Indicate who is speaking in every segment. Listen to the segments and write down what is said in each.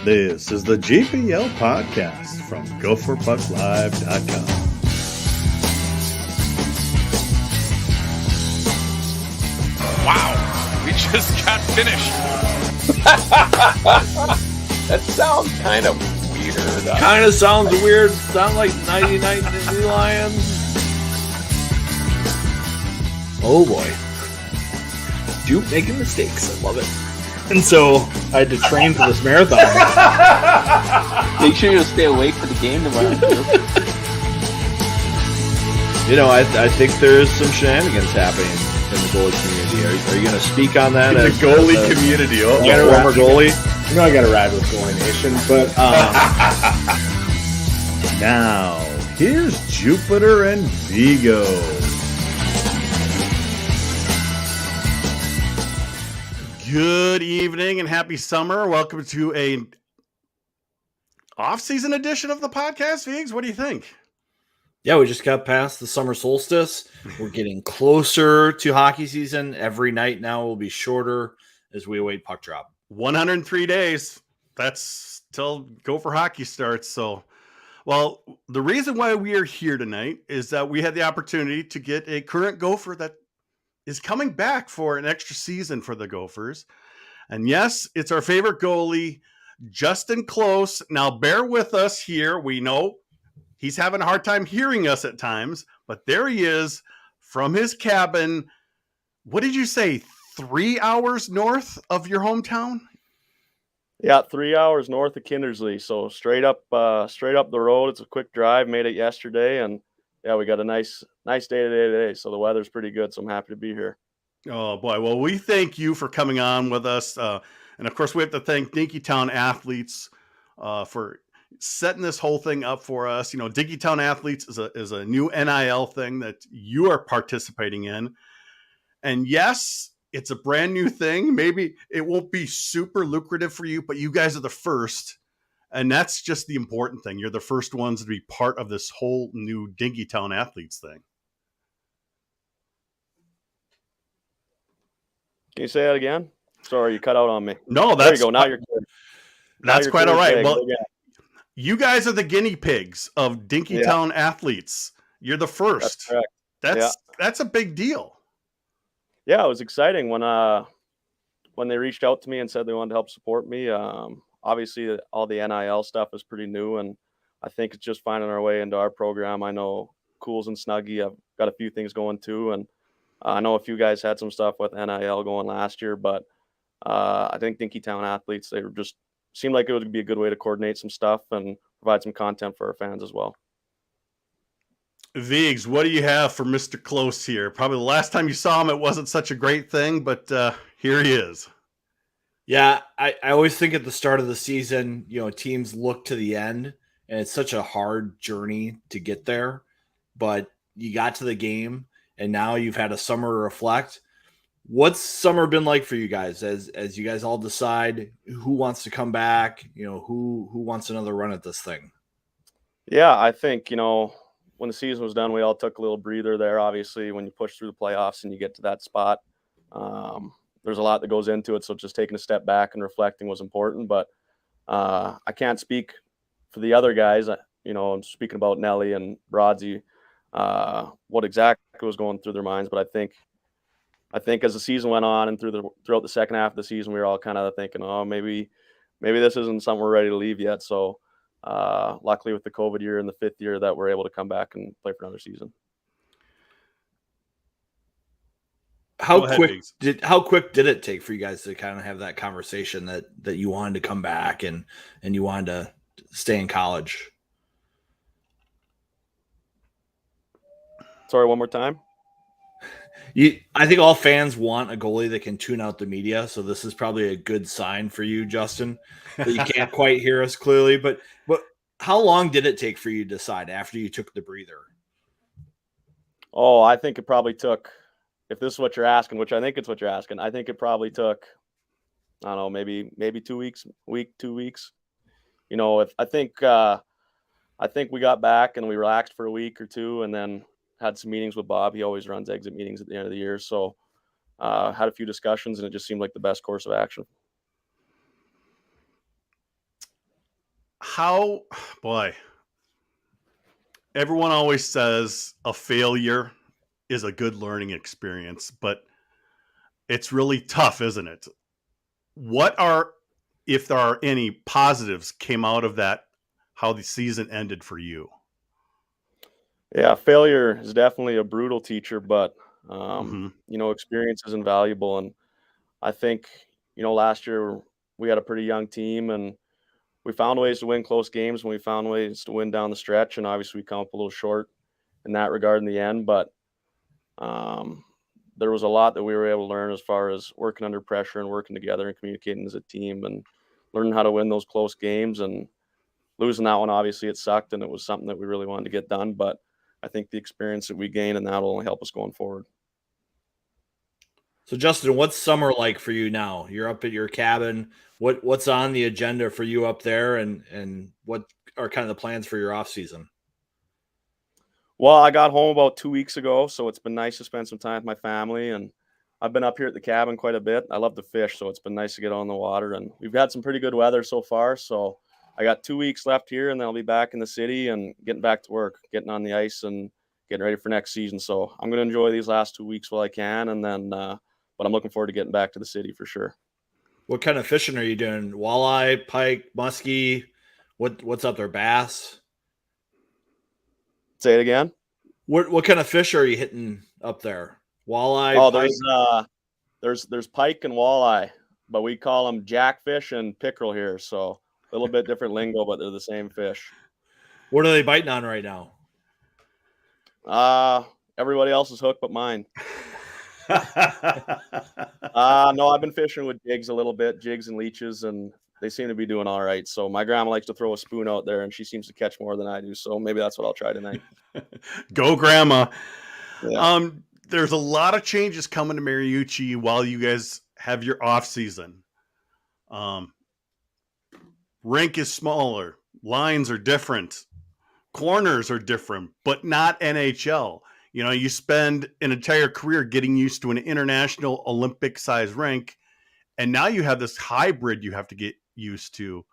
Speaker 1: This is the GPL podcast from GopherPuckLive.com.
Speaker 2: Wow, we just got finished.
Speaker 3: That sounds kind of weird.
Speaker 4: Kind of sounds weird. Sound like 99 Disney Lions. Oh boy. Duke making mistakes. I love it. And so I had to train for this marathon.
Speaker 3: Make sure you stay awake for the game tomorrow.
Speaker 4: You know, I think there's some shenanigans happening in the goalie community. Are you going to speak on that?
Speaker 1: In the goalie community. Oh,
Speaker 4: former goalie?
Speaker 5: You know I got to ride with Goalie Nation, but
Speaker 1: now, here's Jupiter and Vigo. Good evening and happy summer. Welcome to a off-season edition of the podcast, Vigs. What do you think?
Speaker 4: Yeah, we just got past the summer solstice. We're getting closer to hockey season. Every night now will be shorter as we await puck drop.
Speaker 1: 103 days. That's till Gopher hockey starts. So, well, the reason why we are here tonight is that we had the opportunity to get a current Gopher that is coming back for an extra season for the Gophers. And yes, it's our favorite goalie, Justen Close. Now, bear with us here. We know he's having a hard time hearing us at times, but there he is from his cabin. What did you say? 3 hours north of your hometown?
Speaker 6: Yeah, 3 hours north of Kindersley. So straight up the road. It's a quick drive. Made it yesterday, and yeah, we got a nice day today. So the weather's pretty good. So I'm happy to be here.
Speaker 1: Oh boy! Well, we thank you for coming on with us, and of course, we have to thank Dinkytown Athletes for setting this whole thing up for us. You know, Dinkytown Athletes is a new NIL thing that you are participating in, and yes, it's a brand new thing. Maybe it won't be super lucrative for you, but you guys are the first. And that's just the important thing. You're the first ones to be part of this whole new Dinkytown Athletes thing.
Speaker 6: Can you say that again? Sorry, you cut out on me.
Speaker 1: No,
Speaker 6: there you go. Now you're good.
Speaker 1: That's quite all right. Well,
Speaker 6: yeah.
Speaker 1: You guys are the guinea pigs of Dinkytown Athletes. You're the first.
Speaker 6: That's correct.
Speaker 1: That's a big deal.
Speaker 6: Yeah, it was exciting when they reached out to me and said they wanted to help support me. Obviously, all the NIL stuff is pretty new, and I think it's just finding our way into our program. I know Cools and Snuggie have got a few things going too, and I know a few guys had some stuff with NIL going last year, but I think Dinkytown Athletes, they just seemed like it would be a good way to coordinate some stuff and provide some content for our fans as well.
Speaker 1: Vigs, what do you have for Mr. Close here? Probably the last time you saw him, it wasn't such a great thing, but here he is.
Speaker 4: Yeah, I always think at the start of the season, you know, teams look to the end, and it's such a hard journey to get there. But you got to the game, and now you've had a summer to reflect. What's summer been like for you guys as you guys all decide who wants to come back? You know, who wants another run at this thing?
Speaker 6: Yeah, I think, you know, when the season was done, we all took a little breather there. Obviously, when you push through the playoffs and you get to that spot, there's a lot that goes into it. So just taking a step back and reflecting was important. But I can't speak for the other guys. You know, I'm speaking about Nelly and Brodsy, what exactly was going through their minds. But I think as the season went on and throughout the second half of the season, we were all kind of thinking, oh, maybe this isn't something we're ready to leave yet. So luckily with the COVID year and the fifth year that we're able to come back and play for another season.
Speaker 4: How quick did it take for you guys to kind of have that conversation that you wanted to come back and you wanted to stay in college?
Speaker 6: Sorry, one more time.
Speaker 4: I think all fans want a goalie that can tune out the media, so this is probably a good sign for you, Justen, that you can't quite hear us clearly. But how long did it take for you to decide after you took the breather?
Speaker 6: Oh, I think it probably took, if this is what you're asking, which I think it's what you're asking, I think it probably took, I don't know, maybe 2 weeks, 2 weeks. You know, I think we got back and we relaxed for a week or two, and then had some meetings with Bob. He always runs exit meetings at the end of the year. So had a few discussions, and it just seemed like the best course of action.
Speaker 1: how, boy, everyone always says a failure is a good learning experience, but it's really tough, isn't it? What are, if there are any positives came out of that, how the season ended for you?
Speaker 6: Yeah, failure is definitely a brutal teacher, but
Speaker 1: Hmm.
Speaker 6: experience is invaluable. And I think, last year we had a pretty young team and we found ways to win close games and we found ways to win down the stretch. And obviously we come up a little short in that regard in the end, but um, there was a lot that we were able to learn as far as working under pressure and working together and communicating as a team and learning how to win those close games. And losing that one, obviously, it sucked, and it was something that we really wanted to get done. But I think the experience that we gain and that will only help us going forward.
Speaker 4: So Justin, what's summer like for you now? You're up at your cabin. What's on the agenda for you up there, and what are kind of the plans for your off season?
Speaker 6: Well, I got home about 2 weeks ago, so it's been nice to spend some time with my family. And I've been up here at the cabin quite a bit. I love to fish, so it's been nice to get on the water. And we've had some pretty good weather so far. So I got 2 weeks left here, and then I'll be back in the city and getting back to work, getting on the ice and getting ready for next season. So I'm going to enjoy these last 2 weeks while I can, and then, but I'm looking forward to getting back to the city for sure.
Speaker 4: What kind of fishing are you doing? Walleye, pike, muskie? What's up there? Bass?
Speaker 6: Say it again.
Speaker 4: What kind of fish are you hitting up there? Walleye,
Speaker 6: Oh,
Speaker 4: pike?
Speaker 6: there's pike and walleye, but we call them jackfish and pickerel here. So a little bit different lingo, but they're the same fish.
Speaker 4: What are they biting on right now?
Speaker 6: Everybody else's hook but mine. No, I've been fishing with jigs a little bit, jigs and leeches, and they seem to be doing all right. So my grandma likes to throw a spoon out there, and she seems to catch more than I do. So maybe that's what I'll try tonight.
Speaker 1: Go, Grandma.
Speaker 6: Yeah.
Speaker 1: There's a lot of changes coming to Mariucci while you guys have your off season. Rink is smaller, lines are different, corners are different, but not NHL. You know, you spend an entire career getting used to an international Olympic size rink, and now you have this hybrid you have to get used to.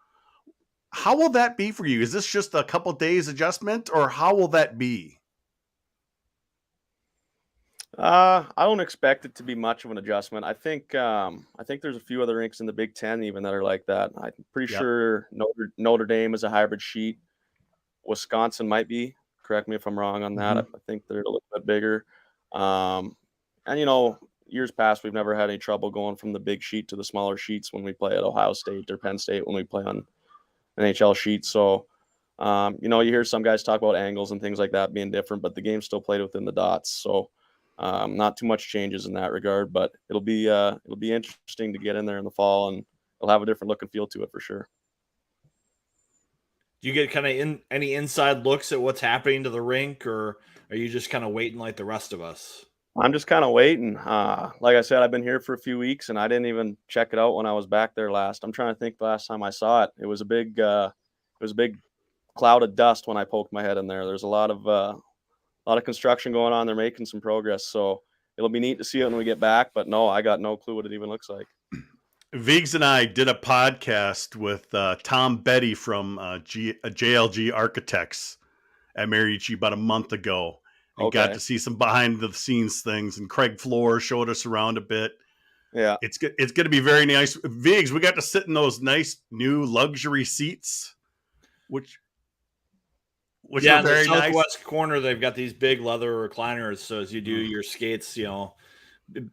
Speaker 1: How will that be for you? Is this just a couple days adjustment, or how will that be?
Speaker 6: I don't expect it to be much of an adjustment. I think there's a few other rinks in the Big Ten even that are like that. I'm pretty
Speaker 1: Yep.
Speaker 6: sure Notre Dame is a hybrid sheet. Wisconsin might be. Correct me if I'm wrong on that. I
Speaker 1: Mhm.
Speaker 6: think they're a little bit bigger. And years past we've never had any trouble going from the big sheet to the smaller sheets when we play at Ohio State or Penn State when we play on NHL sheets. So you hear some guys talk about angles and things like that being different, but the game's still played within the dots. So not too much changes in that regard, but it'll be interesting to get in there in the fall, and it'll have a different look and feel to it for sure.
Speaker 4: Do you get kind of any inside looks at what's happening to the rink, or are you just kind of waiting like the rest of us?
Speaker 6: I'm just kind of waiting. Like I said, I've been here for a few weeks, and I didn't even check it out when I was back there last. I'm trying to think the last time I saw it. It was a big cloud of dust when I poked my head in there. There's a lot of construction going on. They're making some progress, so it'll be neat to see it when we get back. But no, I got no clue what it even looks like.
Speaker 1: Viggs and I did a podcast with Tom Betty from JLG Architects at Mariucci about a month ago, and got
Speaker 6: Okay.
Speaker 1: to see some behind the scenes things. And Craig Floor showed us around a bit.
Speaker 6: Yeah.
Speaker 1: It's going to be very nice. Viggs, we got to sit in those nice new luxury seats, which
Speaker 4: Yeah,
Speaker 1: are
Speaker 4: in the
Speaker 1: very nice.
Speaker 4: southwest corner, they've got these big leather recliners. So as you do your skates,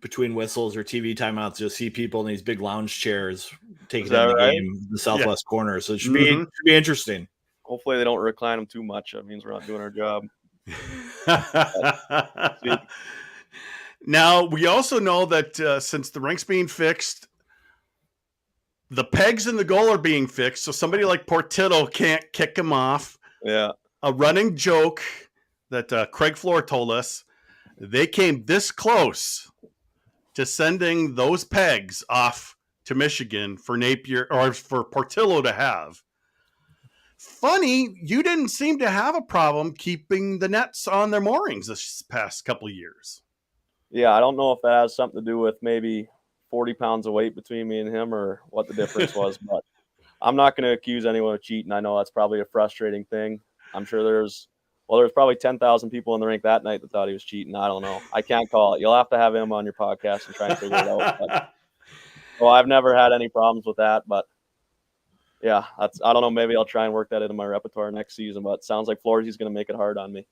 Speaker 4: between whistles or TV timeouts, you'll see people in these big lounge chairs taking in
Speaker 6: that
Speaker 4: the
Speaker 6: right?
Speaker 4: game, in the southwest corner. So it should
Speaker 1: Mhm.
Speaker 4: be interesting.
Speaker 6: Hopefully they don't recline them too much. That means we're not doing our job.
Speaker 1: Now, we also know that since the rink's being fixed, the pegs in the goal are being fixed, so somebody like Portillo can't kick him off.
Speaker 6: Yeah.
Speaker 1: A running joke that Craig Floor told us, they came this close to sending those pegs off to Michigan for Napier or for Portillo to have. Funny, you didn't seem to have a problem keeping the nets on their moorings this past couple of years.
Speaker 6: Yeah, I don't know if that has something to do with maybe 40 pounds of weight between me and him or what the difference was, but I'm not going to accuse anyone of cheating. I know that's probably a frustrating thing. I'm sure there's probably 10,000 people in the rink that night that thought he was cheating. I don't know. I can't call it. You'll have to have him on your podcast and try and figure it out. But, well, I've never had any problems with that, but yeah, I don't know. Maybe I'll try and work that into my repertoire next season, but it sounds like Floridy's going to make it hard on me.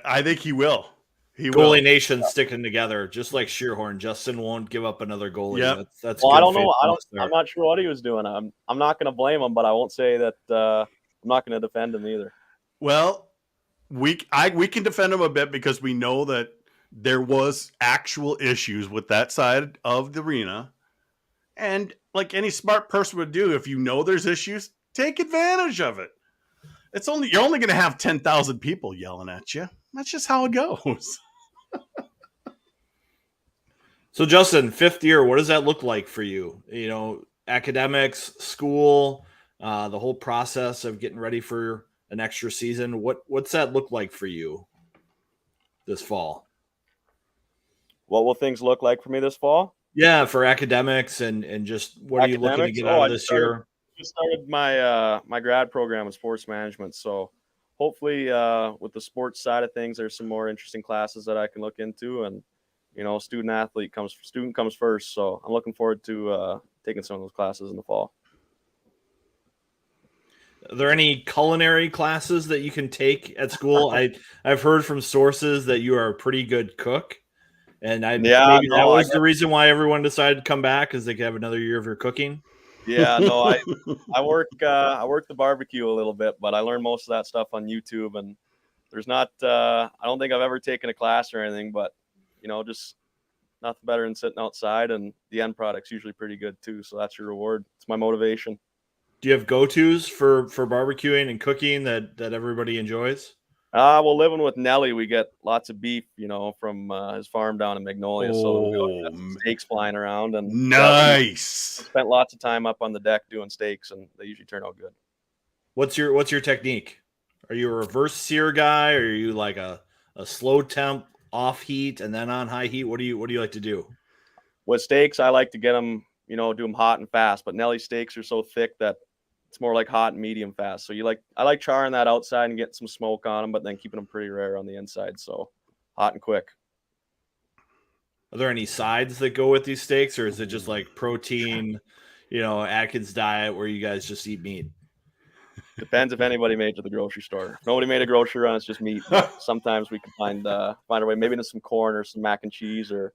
Speaker 1: I think he will.
Speaker 4: Goalie Nation sticking together, just like Shearhorn. Justin won't give up another goalie.
Speaker 1: Yep.
Speaker 4: That's
Speaker 6: well,
Speaker 4: good.
Speaker 6: I don't know. I'm not sure what he was doing. I'm not going to blame him, but I won't say that I'm not going to defend him either.
Speaker 1: Well, we can defend him a bit because we know that there was actual issues with that side of the arena. And like any smart person would do, if you know there's issues, take advantage of it. You're only going to have 10,000 people yelling at you. That's just how it goes.
Speaker 4: So, Justin, 5th year, what does that look like for you? You know, academics, school, the whole process of getting ready for an extra season. What's that look like for you this fall?
Speaker 6: What will things look like for me this fall?
Speaker 4: Yeah, for academics and just what are you looking to get out of this year?
Speaker 6: I just started my my grad program in sports management, so hopefully with the sports side of things, there's some more interesting classes that I can look into, and student comes first, so I'm looking forward to taking some of those classes in the fall.
Speaker 4: Are there any culinary classes that you can take at school? I've heard from sources that you are a pretty good cook. And that was the reason why everyone decided to come back, because they could have another year of your cooking.
Speaker 6: Yeah, no, I work the barbecue a little bit, but I learned most of that stuff on YouTube. And there's not I don't think I've ever taken a class or anything, but just nothing better than sitting outside, and the end product's usually pretty good too. So that's your reward. It's my motivation.
Speaker 4: Do you have go-tos for barbecuing and cooking that everybody enjoys?
Speaker 6: Well, living with Nelly, we get lots of beef, from his farm down in Magnolia. So we got steaks flying around, and
Speaker 1: nice.
Speaker 6: Spent lots of time up on the deck doing steaks, and they usually turn out good.
Speaker 4: What's your technique? Are you a reverse sear guy, or are you like a slow temp off heat and then on high heat? What do you like to do?
Speaker 6: With steaks, I like to get them, do them hot and fast. But Nelly steaks are so thick that it's more like hot and medium fast. So I like charring that outside and getting some smoke on them, but then keeping them pretty rare on the inside. So hot and quick.
Speaker 4: Are there any sides that go with these steaks, or is it just like protein, Atkins diet where you guys just eat meat?
Speaker 6: Depends if anybody made it to the grocery store. If nobody made a grocery run, it's just meat. But sometimes we can find our way, maybe into some corn or some mac and cheese or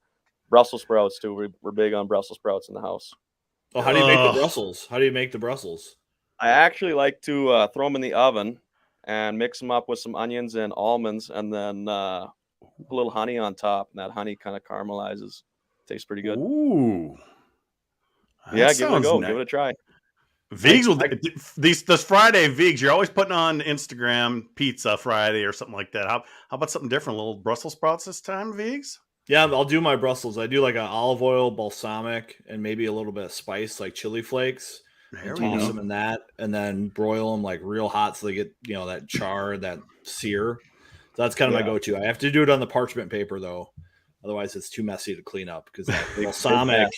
Speaker 6: Brussels sprouts too. We're big on Brussels sprouts in the house.
Speaker 4: Well, how do you make the Brussels? How do you make the Brussels?
Speaker 6: I actually like to throw them in the oven and mix them up with some onions and almonds, and then put a little honey on top, and that honey kind of caramelizes. Tastes pretty good.
Speaker 1: Ooh.
Speaker 6: Yeah, give it a go. Nice. Give it a try.
Speaker 1: Vigs this Friday, Vigs, you're always putting on Instagram Pizza Friday or something like that. How about something different? A little Brussels sprouts this time, Vigs?
Speaker 4: Yeah, I'll do my Brussels. I do like an olive oil, balsamic, and maybe a little bit of spice, like chili flakes. Toss them in that, and then broil them like real hot so they get that char, that sear. So that's kind of my go-to. I have to do it on the parchment paper though, otherwise it's too messy to clean up because that balsamic.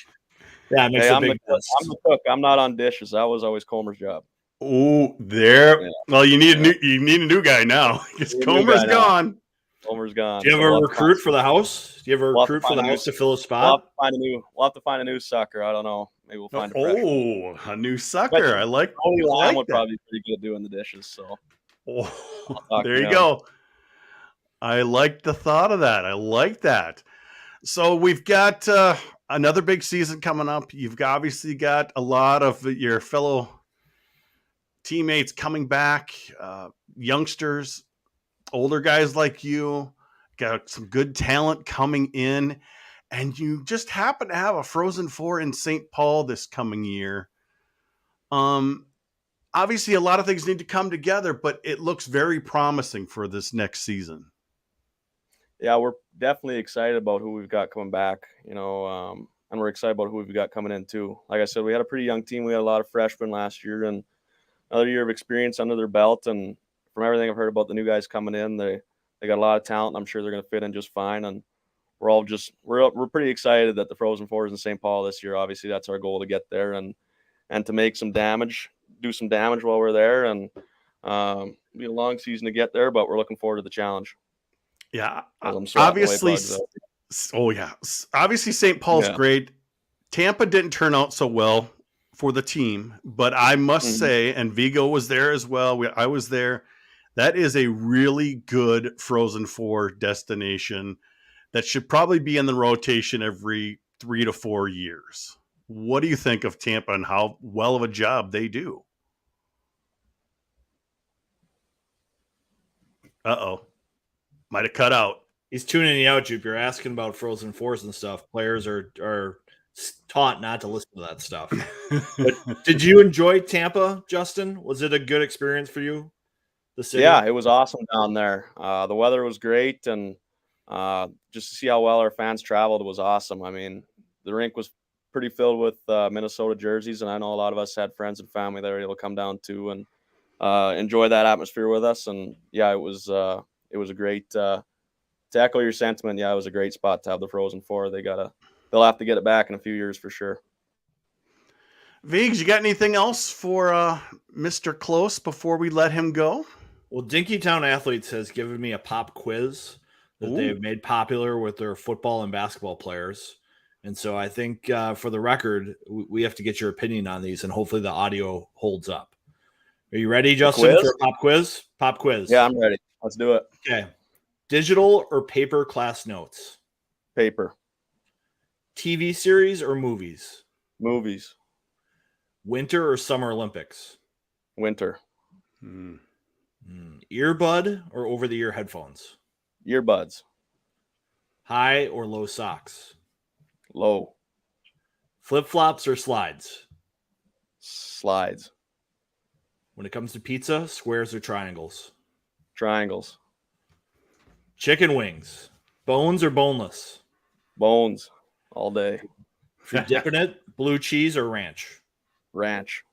Speaker 4: Yeah, it makes a big mess.
Speaker 6: I'm the cook. I'm not on dishes. That was always Comer's job.
Speaker 1: Oh, there. Yeah. Well, you need a new guy now because Comer's gone.
Speaker 6: Comer's gone.
Speaker 4: Do you ever recruit for the house? Do you ever recruit for the house to fill a spot?
Speaker 6: We'll have to find a new sucker. I don't know. Maybe we'll find
Speaker 1: a new sucker. I like.
Speaker 6: Only Lamb would probably be pretty good doing the dishes. So.
Speaker 1: There you go. I like the thought of that. I like that. So we've got another big season coming up. You've obviously got a lot of your fellow teammates coming back, youngsters, older guys like you, got some good talent coming in, and you just happen to have a Frozen Four in St. Paul this coming year. Obviously a lot of things need to come together, but it looks very promising for this next season.
Speaker 6: Yeah, we're definitely excited about who we've got coming back, and we're excited about who we've got coming in too. Like I said, we had a pretty young team. We had a lot of freshmen last year and another year of experience under their belt. And from everything I've heard about the new guys coming in, they got a lot of talent, and I'm sure they're going to fit in just fine. And we're pretty excited that the Frozen Four is in St. Paul this year. Obviously, that's our goal to get there and to make some damage do some damage while we're there, and be a long season to get there, but we're looking forward to the challenge.
Speaker 1: Yeah,
Speaker 6: I'm swatting away
Speaker 1: obviously.
Speaker 6: bugs out.
Speaker 1: Oh yeah, obviously St. Paul's
Speaker 6: Yeah.
Speaker 1: great. Tampa didn't turn out so well for the team, but I must say, and Vigo was there as well. I was there. That is a really good Frozen Four destination that should probably be in the rotation every 3 to 4 years. What do you think of Tampa and how well of a job they do? Uh-oh. Might have cut out.
Speaker 4: He's tuning you out, Jupe. You're asking about Frozen Fours and stuff. Players are taught not to listen to that stuff. But did you enjoy Tampa, Justin? Was it a good experience for you? The city?
Speaker 6: Yeah, it was awesome down there. The weather was great, and just to see how well our fans traveled was awesome. I mean, the rink was pretty filled with Minnesota jerseys, and I know a lot of us had friends and family that were able to come down too and enjoy that atmosphere with us. And yeah, it was a great. To echo your sentiment, yeah, it was a great spot to have the Frozen Four. They'll have to get it back in a few years for sure.
Speaker 1: Vigs, you got anything else for Mr. Close before we let him go?
Speaker 4: Well, Dinkytown Athletes has given me a pop quiz that they've made popular with their football and basketball players. And so I think for the record, we have to get your opinion on these, and hopefully the audio holds up. Are you ready, Justin, for a pop quiz? Pop quiz.
Speaker 6: Yeah, I'm ready. Let's do it.
Speaker 4: Okay. Digital or paper class notes?
Speaker 6: Paper.
Speaker 4: TV series or movies?
Speaker 6: Movies.
Speaker 4: Winter or Summer Olympics?
Speaker 6: Winter.
Speaker 4: Earbud or over-the-ear headphones?
Speaker 6: Earbuds.
Speaker 4: High or low socks?
Speaker 6: Low.
Speaker 4: Flip-flops or slides?
Speaker 6: Slides.
Speaker 4: When it comes to pizza, squares or triangles?
Speaker 6: Triangles.
Speaker 4: Chicken wings, bones or boneless?
Speaker 6: Bones. All day.
Speaker 4: If you're dipping it, blue cheese or ranch?
Speaker 6: Ranch.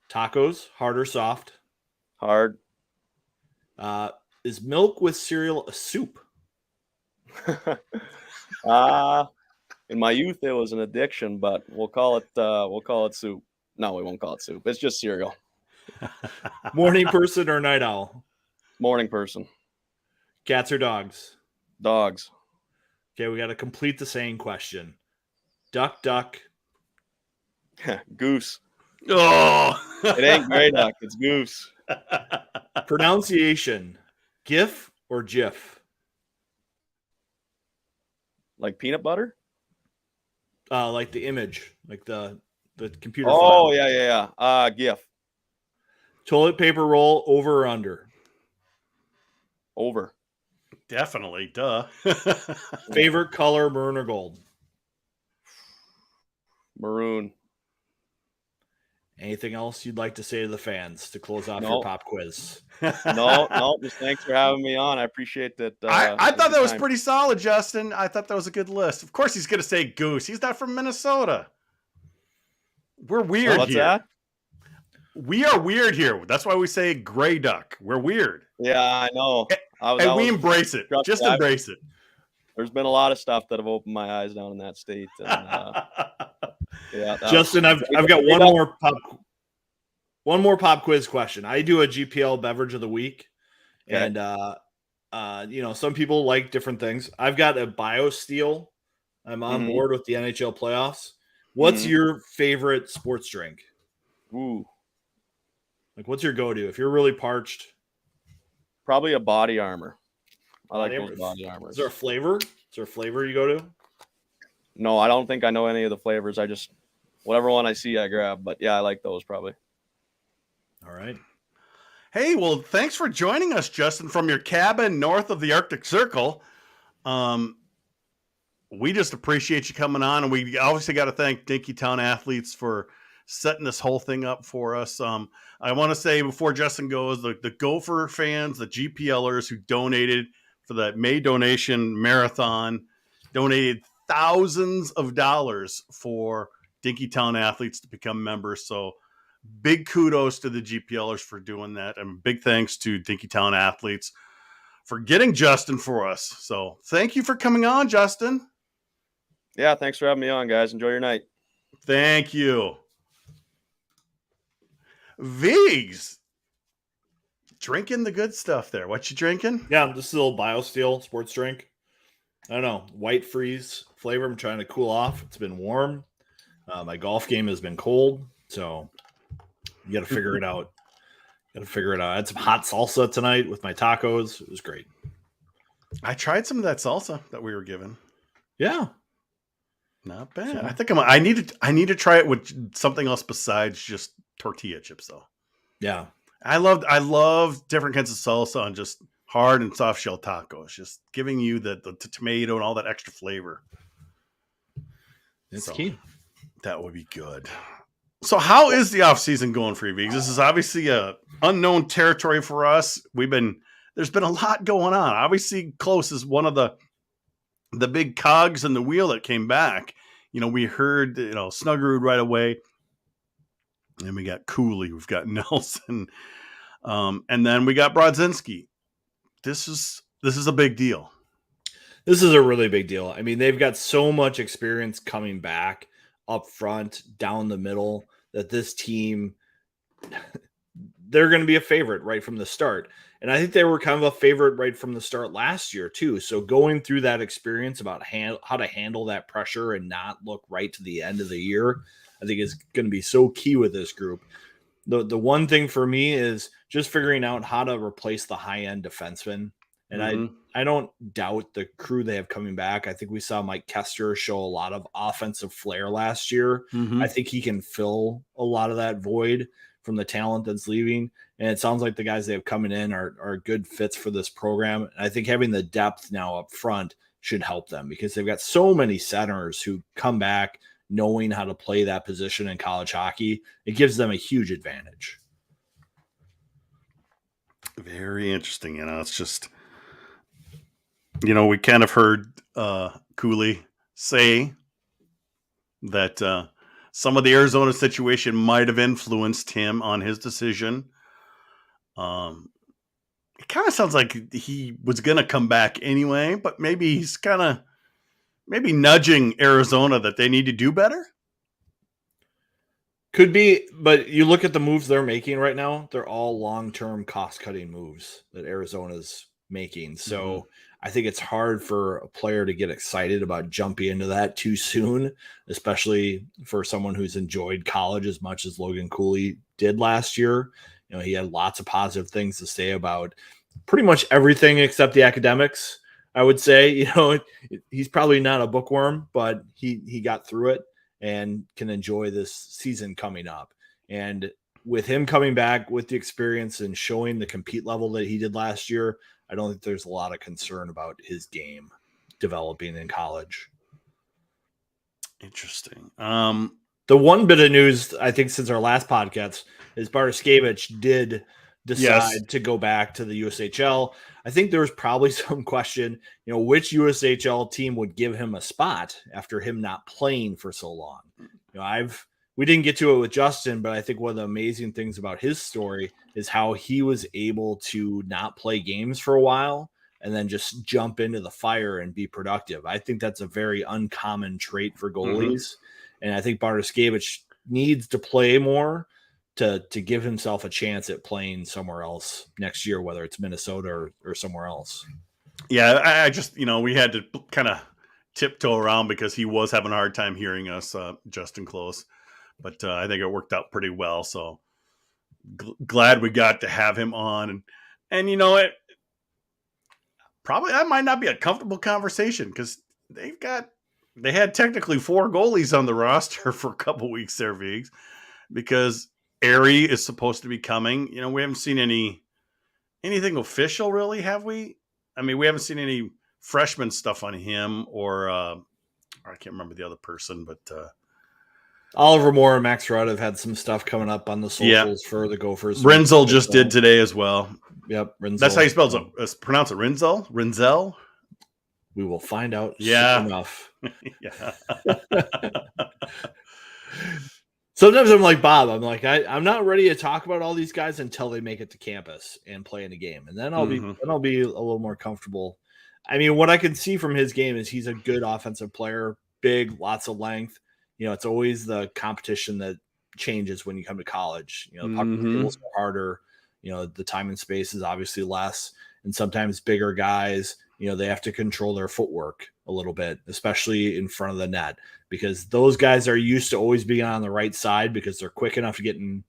Speaker 4: Tacos, hard or soft?
Speaker 6: Hard.
Speaker 4: Is milk with cereal a soup?
Speaker 6: In my youth, it was an addiction, but we'll call it soup. No, we won't call it soup. It's just cereal.
Speaker 4: Morning person or night owl?
Speaker 6: Morning person.
Speaker 4: Cats or dogs?
Speaker 6: Dogs.
Speaker 4: Okay, we got to complete the saying question. Duck, duck.
Speaker 6: Goose.
Speaker 1: Oh,
Speaker 6: It ain't gray duck. It's goose.
Speaker 4: Pronunciation. GIF or GIF?
Speaker 6: Like peanut butter?
Speaker 4: Like the image, like the computer
Speaker 6: Oh,
Speaker 4: file.
Speaker 6: yeah. GIF.
Speaker 4: Toilet paper roll, over or under?
Speaker 6: Over.
Speaker 1: definitely. Duh.
Speaker 4: Favorite color, maroon or gold?
Speaker 6: Maroon.
Speaker 4: Anything else you'd like to say to the fans to close off your
Speaker 6: No.
Speaker 4: pop quiz?
Speaker 6: No. Just thanks for having me on. I appreciate that.
Speaker 1: I thought that was
Speaker 6: time.
Speaker 1: pretty solid, Justin. I thought that was a good list. Of course, he's going to say goose. He's not from Minnesota. We're weird
Speaker 6: What's
Speaker 1: here.
Speaker 6: that?
Speaker 1: We are weird here. That's why we say gray duck. We're weird.
Speaker 6: Yeah, I know.
Speaker 1: And we embrace it.
Speaker 6: Trust
Speaker 1: Just
Speaker 6: me,
Speaker 1: embrace it.
Speaker 6: There's been a lot of stuff that have opened my eyes down in that state. And, yeah,
Speaker 4: Justin, I've got one more pop quiz question. I do a GPL beverage of the week,
Speaker 6: Okay.
Speaker 4: and some people like different things. I've got a BioSteel. I'm on board with the NHL playoffs. What's your favorite sports drink?
Speaker 6: Ooh,
Speaker 4: Like, what's your go-to if you're really parched?
Speaker 6: probably a Body Armor. I like
Speaker 4: Body
Speaker 6: those Body Armors.
Speaker 4: Is there a flavor? Is there a flavor you go to?
Speaker 6: No, I don't think I know any of the flavors. I just whatever one I see, I grab. But yeah, I like those probably.
Speaker 4: All right.
Speaker 1: Hey, well, thanks for joining us, Justin, from your cabin north of the Arctic Circle. We just appreciate you coming on, and we obviously got to thank Dinkytown Athletes for setting this whole thing up for us. I want to say before Justin goes, the Gopher fans, the GPLers who donated for that May donation marathon, donated thousands of dollars for Dinkytown Athletes to become members. So big kudos to the GPLers for doing that. And big thanks to Dinkytown Athletes for getting Justin for us. So thank you for coming on, Justin.
Speaker 6: Yeah, thanks for having me on, guys. Enjoy your night.
Speaker 1: Thank you. Vigs, drinking the good stuff there. What you drinking?
Speaker 4: Yeah, this is a little BioSteel sports drink. I don't know, white freeze flavor. I'm trying to cool off. It's been warm. My golf game has been cold, so you got to figure it out. I had some hot salsa tonight with my tacos. It was great.
Speaker 1: I tried some of that salsa that we were given.
Speaker 4: Yeah,
Speaker 1: Not bad.
Speaker 4: So-
Speaker 1: I think I need to try it with something else besides just tortilla chips though.
Speaker 4: yeah.
Speaker 1: I love different kinds of salsa on just hard and soft shell tacos, just giving you the tomato and all that extra flavor.
Speaker 4: It's
Speaker 1: So,
Speaker 4: key.
Speaker 1: That would be good. So how is the off season going for you, Vigs? This is obviously a unknown territory for us. There's been a lot going on. Obviously, Close is one of the big cogs in the wheel that came back. We heard Snuggerud right away, and we got Cooley, we've got Nelson, and then we got Brodzinski. This is a big deal.
Speaker 4: This is a really big deal. I mean, they've got so much experience coming back up front, down the middle, that this team, they're going to be a favorite right from the start. And I think they were kind of a favorite right from the start last year too. So going through that experience about how to handle that pressure and not look right to the end of the year, I think is going to be so key with this group. The one thing for me is just figuring out how to replace the high-end defenseman. And I don't doubt the crew they have coming back. I think we saw Mike Kester show a lot of offensive flair last year. I think he can fill a lot of that void from the talent that's leaving. And it sounds like the guys they have coming in are good fits for this program. And I think having the depth now up front should help them because they've got so many centers who come back knowing how to play that position in college hockey. It gives them a huge advantage.
Speaker 1: Very interesting. It's just, we kind of heard Cooley say that some of the Arizona situation might have influenced him on his decision. It kind of sounds like he was going to come back anyway, but maybe he's maybe nudging Arizona that they need to do better.
Speaker 4: Could be, but you look at the moves they're making right now, they're all long-term cost-cutting moves that Arizona's making. So I think it's hard for a player to get excited about jumping into that too soon, especially for someone who's enjoyed college as much as Logan Cooley did last year. He had lots of positive things to say about pretty much everything except the academics. I would say, he's probably not a bookworm, but he got through it and can enjoy this season coming up. And with him coming back with the experience and showing the compete level that he did last year, I don't think there's a lot of concern about his game developing in college.
Speaker 1: Interesting.
Speaker 4: The one bit of news, I think, since our last podcast is Bartoskevich did decide to go back to the USHL. I think there was probably some question, which USHL team would give him a spot after him not playing for so long. We didn't get to it with Justen, but I think one of the amazing things about his story is how he was able to not play games for a while and then just jump into the fire and be productive. I think that's a very uncommon trait for goalies. And I think Bartoskevich needs to play more to give himself a chance at playing somewhere else next year, whether it's Minnesota or somewhere else.
Speaker 1: Yeah, I just, we had to kind of tiptoe around because he was having a hard time hearing us, Justen Close. But I think it worked out pretty well. So glad we got to have him on. And it probably that might not be a comfortable conversation because they had technically 4 goalies on the roster for a couple weeks there, Vigs, because Airy is supposed to be coming. We haven't seen anything official, really, have we? I mean, we haven't seen any freshman stuff on him or I can't remember the other person, but
Speaker 4: Oliver Moore and Max Rudd have had some stuff coming up on the socials for the Gophers.
Speaker 1: Renzel just did today as well.
Speaker 4: Yep, Renzel.
Speaker 1: That's how you spell it. Pronounce it, Renzel? Renzel?
Speaker 4: We will find out
Speaker 1: soon
Speaker 4: enough.
Speaker 1: Yeah.
Speaker 4: Sometimes I'm like Bob. I'm like, I'm not ready to talk about all these guys until they make it to campus and play in a game, and then I'll be a little more comfortable. I mean, what I can see from his game is he's a good offensive player, big, lots of length. It's always the competition that changes when you come to college. You know, the puck
Speaker 1: Mhm.
Speaker 4: tables are harder. You know, the time and space is obviously less, and sometimes bigger guys, you know, they have to control their footwork a little bit, especially in front of the net, because those guys are used to always being on the right side because they're quick enough to get in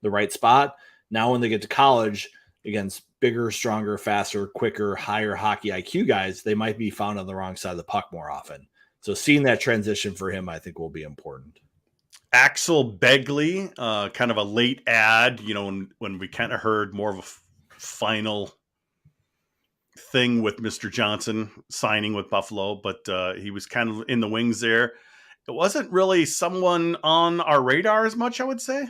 Speaker 4: the right spot. Now, when they get to college against bigger, stronger, faster, quicker, higher hockey IQ guys, they might be found on the wrong side of the puck more often. So seeing that transition for him, I think, will be important.
Speaker 1: Axel Begley, kind of a late ad, you know, when we kind of heard more of a final thing with Mr. Johnson signing with Buffalo, but he was kind of in the wings there. It wasn't really someone on our radar as much, I would say.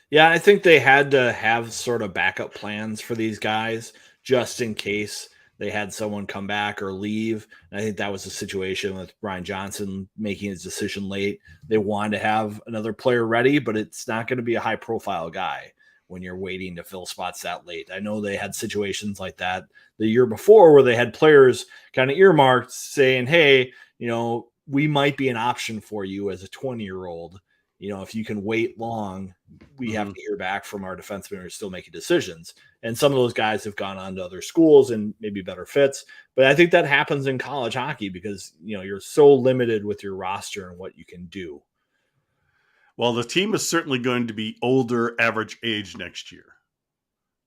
Speaker 4: Yeah, I think they had to have sort of backup plans for these guys just in case they had someone come back or leave. And I think that was the situation with Brian Johnson making his decision late. They wanted to have another player ready, but it's not going to be a high profile guy when you're waiting to fill spots that late. I know they had situations like that the year before where they had players kind of earmarked saying, hey, you know, we might be an option for you as a 20-year-old. You know, if you can wait long, we have to hear back from our defensemen who are still making decisions. And some of those guys have gone on to other schools and maybe better fits. But I think that happens in college hockey because, you know, you're so limited with your roster and what you can do.
Speaker 1: Well, the team is certainly going to be older average age next year.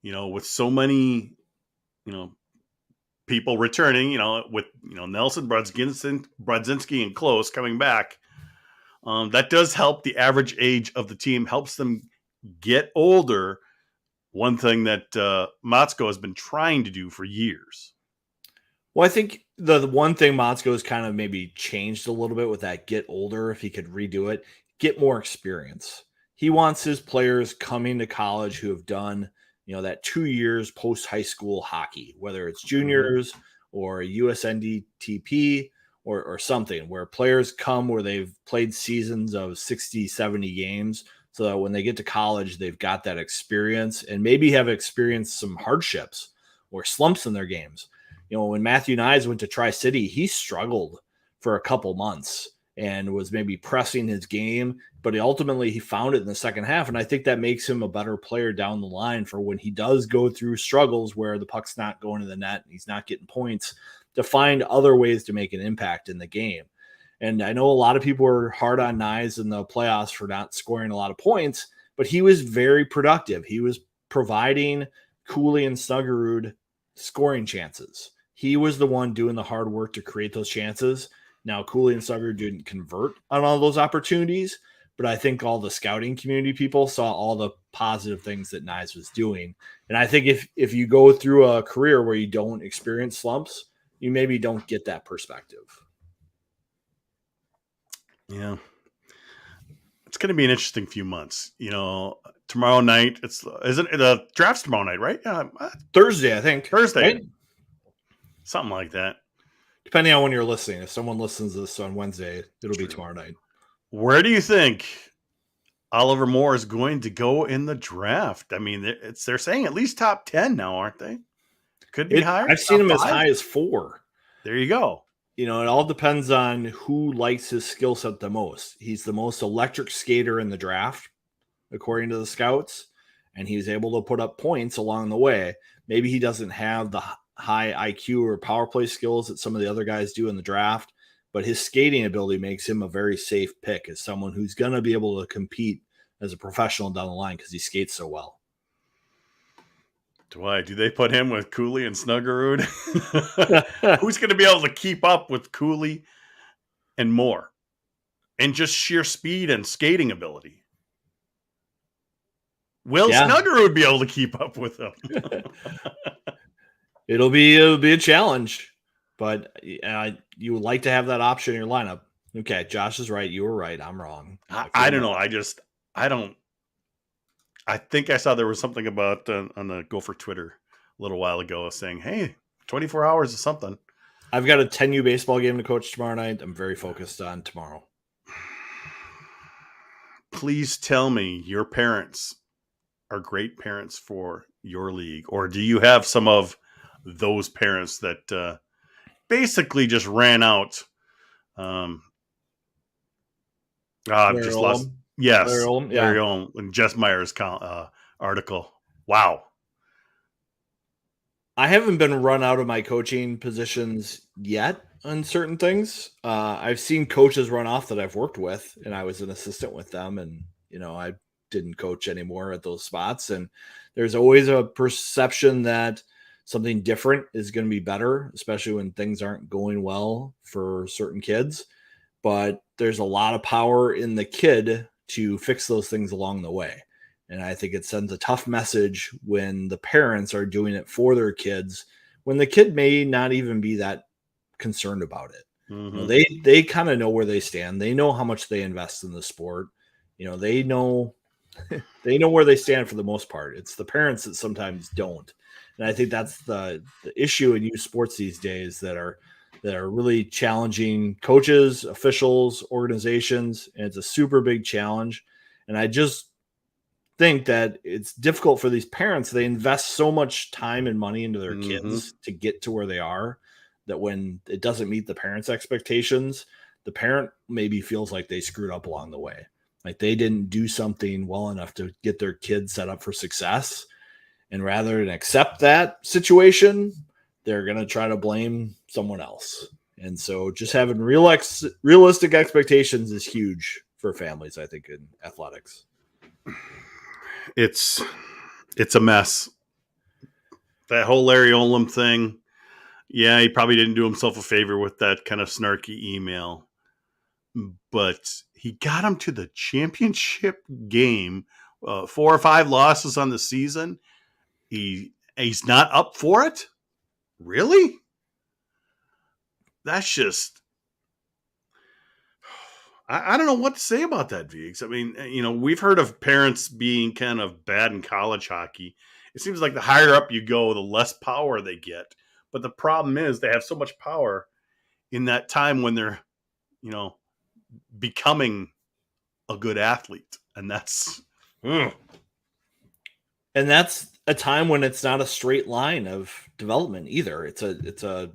Speaker 1: You know, with so many, you know, people returning, you know, with, you know, Nelson, Brodzinski, and Close coming back. That does help the average age of the team, helps them get older. One thing that Motzko has been trying to do for years.
Speaker 4: Well, I think the one thing Motzko has kind of maybe changed a little bit with that get older, if he could redo it, get more experience. He wants his players coming to college who have done, you know, that 2 years post high school hockey, whether it's juniors or USNDTP or something, where players come where they've played seasons of 60, 70 games so that when they get to college, they've got that experience and maybe have experienced some hardships or slumps in their games. You know, when Matthew Nyes went to Tri-City, he struggled for a couple months and was maybe pressing his game, but ultimately he found it in the second half. And I think that makes him a better player down the line for when he does go through struggles where the puck's not going to the net and he's not getting points, to find other ways to make an impact in the game. And I know a lot of people were hard on Nyes in the playoffs for not scoring a lot of points, but he was very productive. He was providing Cooley and Snuggerud scoring chances. He was the one doing the hard work to create those chances. Now, Cooley and Snuggerud didn't convert on all those opportunities, but I think all the scouting community people saw all the positive things that Nyes was doing. And I think if you go through a career where you don't experience slumps, you maybe don't get that perspective.
Speaker 1: Yeah. It's going to be an interesting few months. You know, tomorrow night, isn't it the draft's tomorrow night, right? Yeah,
Speaker 4: Thursday, I think.
Speaker 1: Thursday.
Speaker 4: Right?
Speaker 1: Something like that.
Speaker 4: Depending on when you're listening. If someone listens to this on Wednesday, it'll be tomorrow night.
Speaker 1: Where do you think Oliver Moore is going to go in the draft? I mean, they're saying at least top 10 now, aren't they? Could be higher.
Speaker 4: I've seen him
Speaker 1: top
Speaker 4: as
Speaker 1: 5?
Speaker 4: high as 4.
Speaker 1: There you go.
Speaker 4: You know, it all depends on who likes his skill set the most. He's the most electric skater in the draft, according to the scouts, and he was able to put up points along the way. Maybe he doesn't have the high IQ or power play skills that some of the other guys do in the draft, but his skating ability makes him a very safe pick as someone who's going to be able to compete as a professional down the line because he skates so well.
Speaker 1: Do they put him with Cooley and Snuggerud? Who's going to be able to keep up with Cooley and Moore? And just sheer speed and skating ability. Will Snuggerud be able to keep up with him?
Speaker 4: It'll be a challenge, but you would like to have that option in your lineup. Okay, Josh is right. You were right. I'm wrong.
Speaker 1: I don't know. I think I saw there was something about on the Gopher Twitter a little while ago saying, hey, 24 hours is something.
Speaker 4: I've got a 10U baseball game to coach tomorrow night. I'm very focused on tomorrow.
Speaker 1: Please tell me your parents are great parents for your league, or do you have some of those parents that basically just ran out? I've just lost. Yes,
Speaker 4: Yeah.
Speaker 1: Larry Ohm and Jess Meyer's article. Wow.
Speaker 4: I haven't been run out of my coaching positions yet on certain things. I've seen coaches run off that I've worked with, and I was an assistant with them, and I didn't coach anymore at those spots. And there's always a perception that something different is going to be better, especially when things aren't going well for certain kids. But there's a lot of power in the kid to fix those things along the way. And I think it sends a tough message when the parents are doing it for their kids, when the kid may not even be that concerned about it.
Speaker 1: Mm-hmm.
Speaker 4: They kind of know where they stand. They know how much they invest in the sport. They know where they stand for the most part. It's the parents that sometimes don't. And I think that's the issue in youth sports these days that are really challenging coaches, officials, organizations, and it's a super big challenge. And I just think that it's difficult for these parents. They invest so much time and money into their kids to get to where they are, that when it doesn't meet the parents' expectations, the parent maybe feels like they screwed up along the way. Like they didn't do something well enough to get their kids set up for success. And rather than accept that situation, they're going to try to blame someone else. And so just having realistic expectations is huge for families, I think, in athletics.
Speaker 1: It's a mess. That whole Larry Olam thing. Yeah, he probably didn't do himself a favor with that kind of snarky email, but he got him to the championship game. 4 or 5 losses on the season. He's not up for it. Really? That's just. I don't know what to say about that, Viggs. I mean, we've heard of parents being kind of bad in college hockey. It seems like the higher up you go, the less power they get. But the problem is they have so much power in that time when they're, becoming a good athlete. And that's.
Speaker 4: And that's a time when it's not a straight line of development either. It's a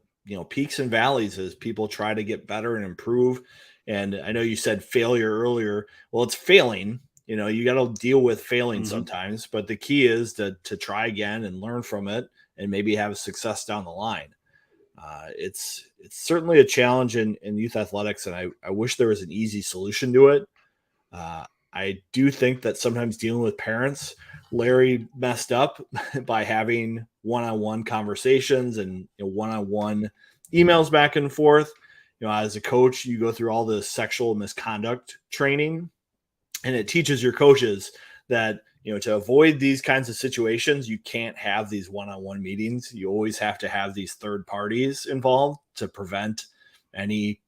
Speaker 4: peaks and valleys as people try to get better and improve. And I know you said failure earlier. Well, it's failing. You got to deal with failing sometimes, but the key is to try again and learn from it and maybe have success down the line. It's certainly a challenge in youth athletics, and I wish there was an easy solution to it. I do think that sometimes dealing with parents, Larry messed up by having one-on-one conversations and one-on-one emails back and forth. As a coach, you go through all the sexual misconduct training, and it teaches your coaches that, to avoid these kinds of situations, you can't have these one-on-one meetings. You always have to have these third parties involved to prevent any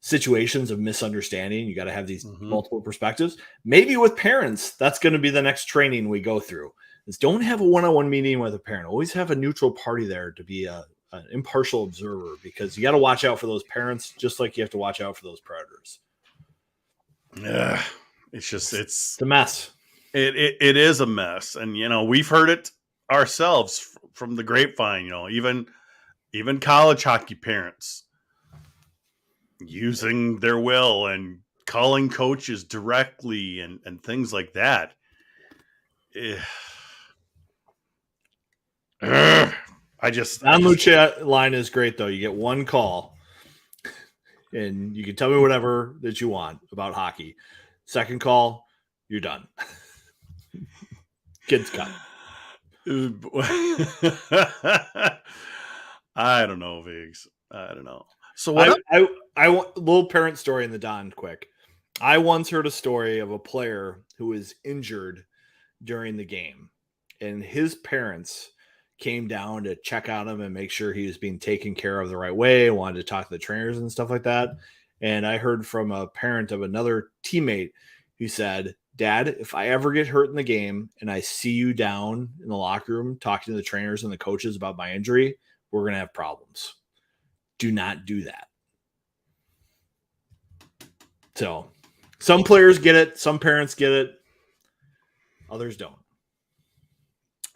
Speaker 4: situations of misunderstanding. You got to have these multiple perspectives. Maybe with parents, that's going to be the next training we go through, is don't have a one-on-one meeting with a parent. Always have a neutral party there to be an impartial observer, because you got to watch out for those parents just like you have to watch out for those predators.
Speaker 1: Yeah, it's
Speaker 4: a mess.
Speaker 1: It is a mess. And, we've heard it ourselves from the grapevine, even college hockey parents using their will and calling coaches directly and things like that.
Speaker 4: Non-Lucha line is great, though. You get one call and you can tell me whatever that you want about hockey. Second call, you're done. Kids cut.
Speaker 1: I don't know, Viggs. I don't know. So
Speaker 4: I want a little parent story in the Don quick. I once heard a story of a player who was injured during the game, and his parents came down to check on him and make sure he was being taken care of the right way, wanted to talk to the trainers and stuff like that. And I heard from a parent of another teammate who said, "Dad, if I ever get hurt in the game and I see you down in the locker room talking to the trainers and the coaches about my injury, we're going to have problems. Do not do that." So some players get it. Some parents get it. Others don't.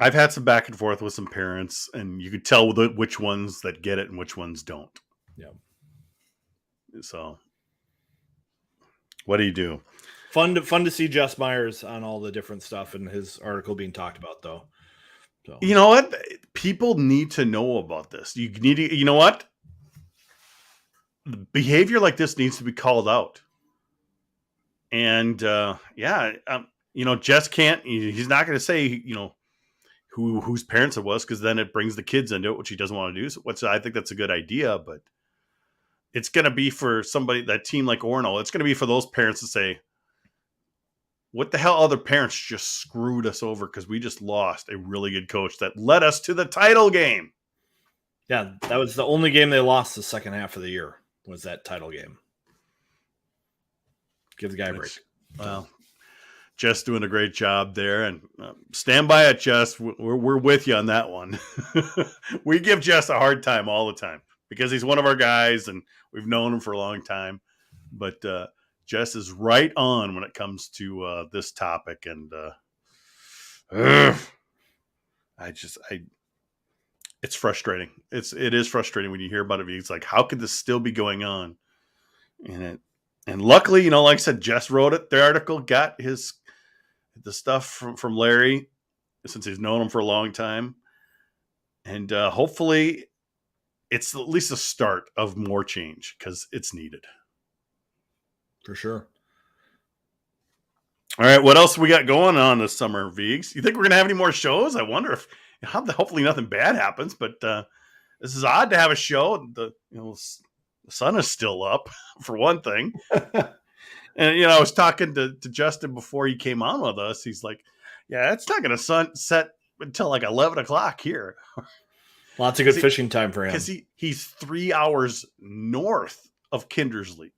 Speaker 1: I've had some back and forth with some parents, and you could tell which ones that get it and which ones don't.
Speaker 4: Yeah.
Speaker 1: So what do you do?
Speaker 4: Fun to see Jess Myers on all the different stuff and his article being talked about, though. So
Speaker 1: You know what? People need to know about this. You need to, you know what? Behavior like this needs to be called out. And Jess can't. He's not going to say, whose parents it was, because then it brings the kids into it, which he doesn't want to do. So, I think that's a good idea, but it's going to be for somebody, that team like Orono. It's going to be for those parents to say, what the hell? Other parents just screwed us over because we just lost a really good coach that led us to the title game.
Speaker 4: Yeah, that was the only game they lost the second half of the year, was that title game. Give the guy a break.
Speaker 1: Well, Jess doing a great job there, and stand by it, Jess. We're with you on that one. We give Jess a hard time all the time because he's one of our guys, and we've known him for a long time. But Jess is right on when it comes to this topic, and it's frustrating. It is frustrating when you hear about it. It's like, how could this still be going on? And luckily, like I said, Jess wrote it. The article got the stuff from Larry, since he's known him for a long time, and hopefully, it's at least a start of more change because it's needed.
Speaker 4: For sure.
Speaker 1: All right, what else we got going on this summer, Vigs? You think we're gonna have any more shows? I wonder if hopefully nothing bad happens, but this is odd to have a show. The sun is still up for one thing, and I was talking to Justin before he came on with us. He's like, "Yeah, it's not gonna sunset until like 11 o'clock here."
Speaker 4: Lots of good fishing time for him
Speaker 1: because he's 3 hours north of Kindersley.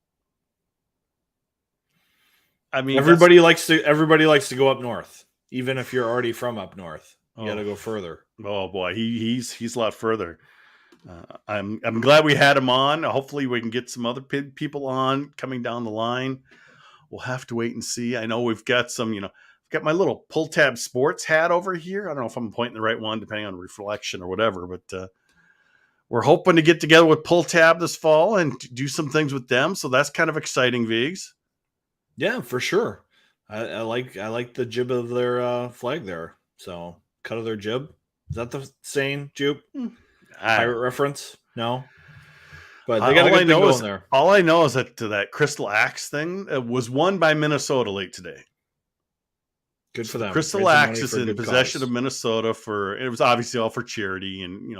Speaker 1: I mean,
Speaker 4: everybody likes to go up north, even if you're already from up north. You got to go further.
Speaker 1: Oh boy, he's a lot further. I'm glad we had him on. Hopefully, we can get some other people on coming down the line. We'll have to wait and see. I know we've got some. I've got my little pull tab sports hat over here. I don't know if I'm pointing the right one, depending on reflection or whatever. But we're hoping to get together with Pull Tab this fall and do some things with them. So that's kind of exciting, Vigs.
Speaker 4: Yeah, for sure. I like the jib of their flag there. So cut of their jib. Is that the saying, Jupe? Pirate reference? No. But they got a good thing going there.
Speaker 1: All I know is that Crystal Axe thing was won by Minnesota late today.
Speaker 4: Good for them.
Speaker 1: Crystal Axe is in possession of Minnesota it was obviously all for charity, and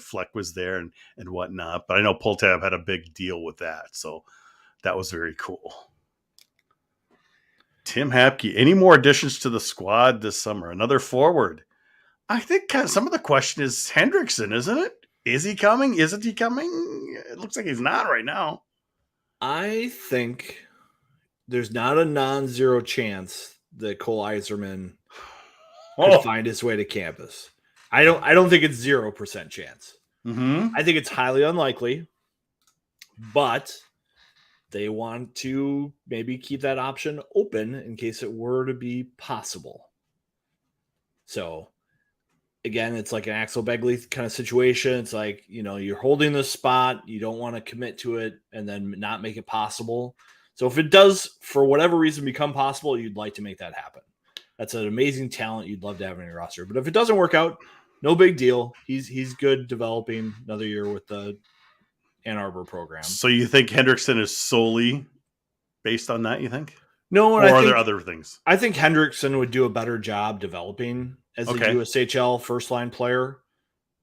Speaker 1: Fleck was there and whatnot. But I know Pull Tab had a big deal with that, so that was very cool. Tim Hapke, any more additions to the squad this summer? Another forward. I think some of the question is Hendrickson, isn't it? Is he coming? Isn't he coming? It looks like he's not right now.
Speaker 4: I think there's not a non-zero chance that Cole Iserman could find his way to campus. I don't think it's 0% chance.
Speaker 1: Mm-hmm.
Speaker 4: I think it's highly unlikely, but they want to maybe keep that option open in case it were to be possible. So again, it's like an Axel Begley kind of situation. It's like, you're holding this spot. You don't want to commit to it and then not make it possible. So if it does, for whatever reason, become possible, you'd like to make that happen. That's an amazing talent you'd love to have in your roster. But if it doesn't work out, no big deal. He's good developing another year with the Ann Arbor program.
Speaker 1: So you think Hendrickson is solely based on that, you think?
Speaker 4: No,
Speaker 1: or are there other things?
Speaker 4: I think Hendrickson would do a better job developing as a USHL first-line player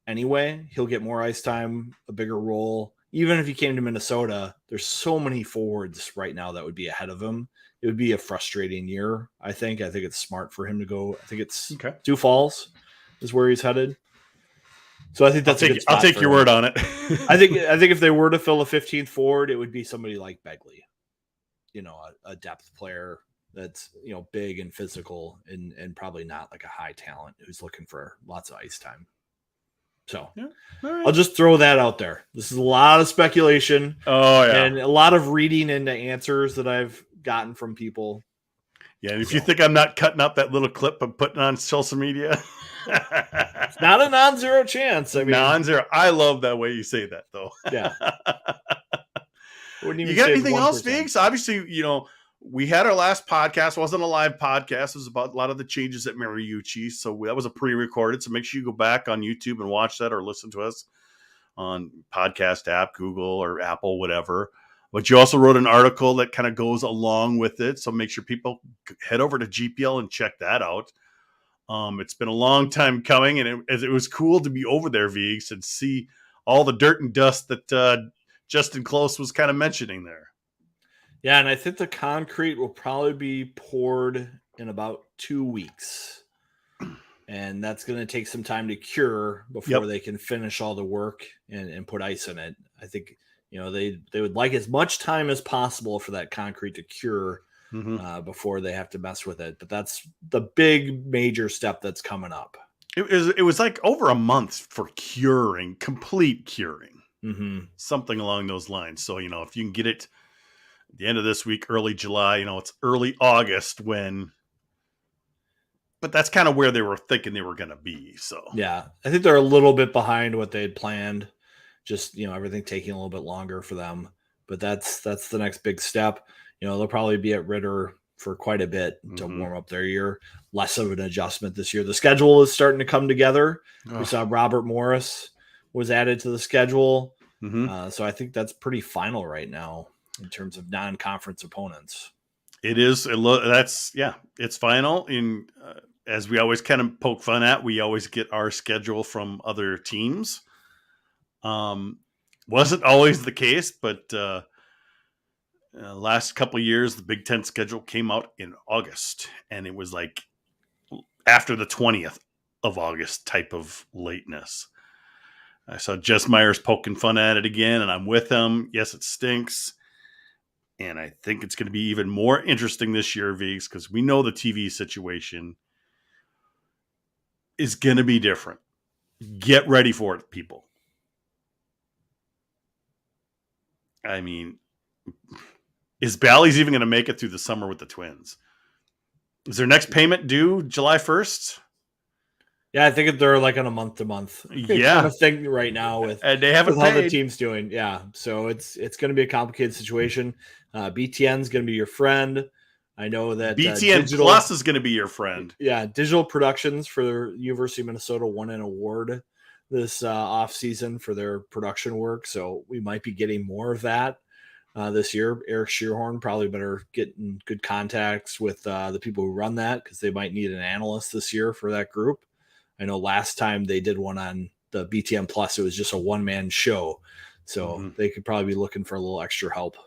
Speaker 4: anyway. He'll get more ice time, a bigger role. Even if he came to Minnesota, there's so many forwards right now that would be ahead of him. It would be a frustrating year, I think. I think it's smart for him to go. I think it's Sioux Falls is where he's headed. So I think that's
Speaker 1: I'll take your word on it.
Speaker 4: I think if they were to fill a 15th forward, it would be somebody like Begley, a depth player that's big and physical and probably not like a high talent who's looking for lots of ice time. So right. I'll just throw that out there. This is a lot of speculation.
Speaker 1: Oh yeah,
Speaker 4: and a lot of reading into answers that I've gotten from people.
Speaker 1: Yeah, and if you think I'm not cutting up that little clip and putting on social media.
Speaker 4: It's not a non-zero chance. I mean,
Speaker 1: non-zero. I love that way you say that, though.
Speaker 4: Yeah.
Speaker 1: You got anything else, Viggs? Obviously, we had our last podcast. It wasn't a live podcast. It was about a lot of the changes at Mariucci. So that was a pre-recorded. So make sure you go back on YouTube and watch that or listen to us on podcast app, Google or Apple, whatever. But you also wrote an article that kind of goes along with it. So make sure people head over to GPL and check that out. It's been a long time coming, and it was cool to be over there, Viggs, and see all the dirt and dust that Justen Close was kind of mentioning there.
Speaker 4: Yeah, and I think the concrete will probably be poured in about 2 weeks. And that's going to take some time to cure before they can finish all the work and put ice in it. I think, they would like as much time as possible for that concrete to cure before they have to mess with it. But that's the big major step that's coming up.
Speaker 1: It was like over a month for curing, complete curing, something along those lines. So, if you can get it at the end of this week, early July, it's early August but that's kind of where they were thinking they were going to be. So,
Speaker 4: yeah, I think they're a little bit behind what they had planned. Just, everything taking a little bit longer for them. But that's the next big step. They'll probably be at Ritter for quite a bit to warm up their year. Less of an adjustment this year. The schedule is starting to come together. We saw Robert Morris was added to the schedule. So I think that's pretty final right now in terms of non-conference opponents.
Speaker 1: It is. It's final. As we always kind of poke fun at, we always get our schedule from other teams. Wasn't always the case, but last couple of years, the Big Ten schedule came out in August, and it was like after the 20th of August type of lateness. I saw Jess Myers poking fun at it again, and I'm with him. Yes, it stinks. And I think it's going to be even more interesting this year, Viggs, because we know the TV situation is going to be different. Get ready for it, people. I mean, is Bally's even going to make it through the summer with the Twins? Is their next payment due July 1st?
Speaker 4: Yeah, I think they're like on a month-to-month kind of thing right now with,
Speaker 1: and they haven't
Speaker 4: with how
Speaker 1: paid.
Speaker 4: the team's doing. Yeah, so it's going to be a complicated situation. BTN's going to be your friend. I know that
Speaker 1: BTN Plus is going to be your friend.
Speaker 4: Yeah, Digital Productions for the University of Minnesota won an award this off season for their production work, so we might be getting more of that this year. Eric Shearhorn probably better get in good contacts with the people who run that, because they might need an analyst this year for that group. I know last time they did one on the BTN Plus, it was just a one-man show, so they could probably be looking for a little extra help.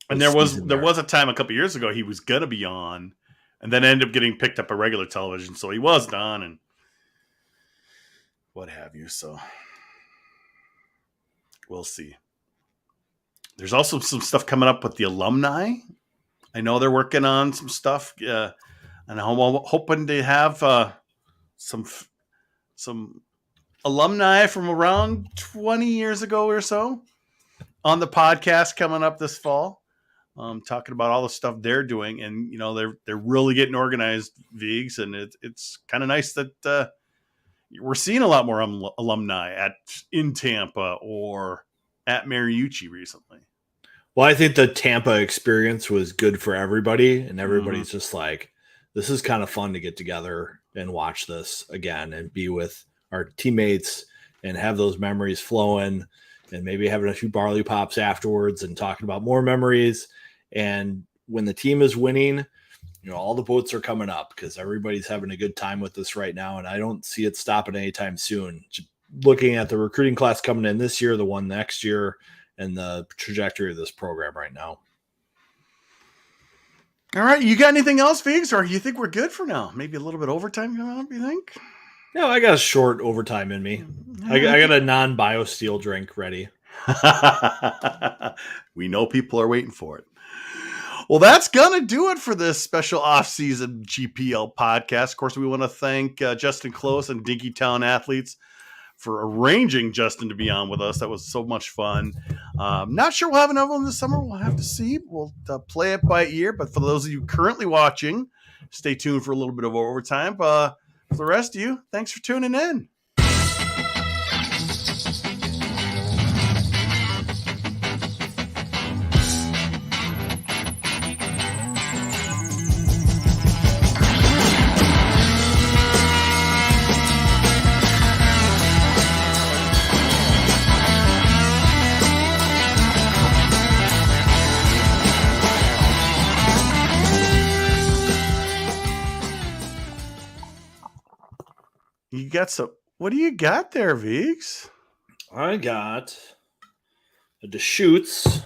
Speaker 1: And there was a time a couple years ago he was going to be on, and then ended up getting picked up by regular television, so he wasn't on and what have you. So we'll see. There's also some stuff coming up with the alumni. I know they're working on some stuff, and I'm hoping to have some alumni from around 20 years ago or so on the podcast coming up this fall, talking about all the stuff they're doing. And, they're really getting organized, Viggs, and it's kind of nice that we're seeing a lot more alumni in Tampa or at Mariucci recently.
Speaker 4: Well, I think the Tampa experience was good for everybody, and everybody's just like, this is kind of fun to get together and watch this again and be with our teammates and have those memories flowing, and maybe having a few barley pops afterwards and talking about more memories. And when the team is winning, all the boats are coming up because everybody's having a good time with this right now. And I don't see it stopping anytime soon. Just looking at the recruiting class coming in this year, the one next year, and the trajectory of this program right now.
Speaker 1: All right. You got anything else, Viggs, or you think we're good for now? Maybe a little bit overtime coming up, you think?
Speaker 4: No, I got a short overtime in me. I got a non-bio-steel drink ready.
Speaker 1: We know people are waiting for it. Well, that's going to do it for this special off-season GPL podcast. Of course, we want to thank Justen Close and Dinkytown Athletes for arranging Justin to be on with us. That was so much fun. Not sure we'll have another one this summer. We'll have to see. We'll play it by ear. But for those of you currently watching, stay tuned for a little bit of overtime. For the rest of you, thanks for tuning in. you got some. What do you got there, Viggs?
Speaker 4: I got a Deschutes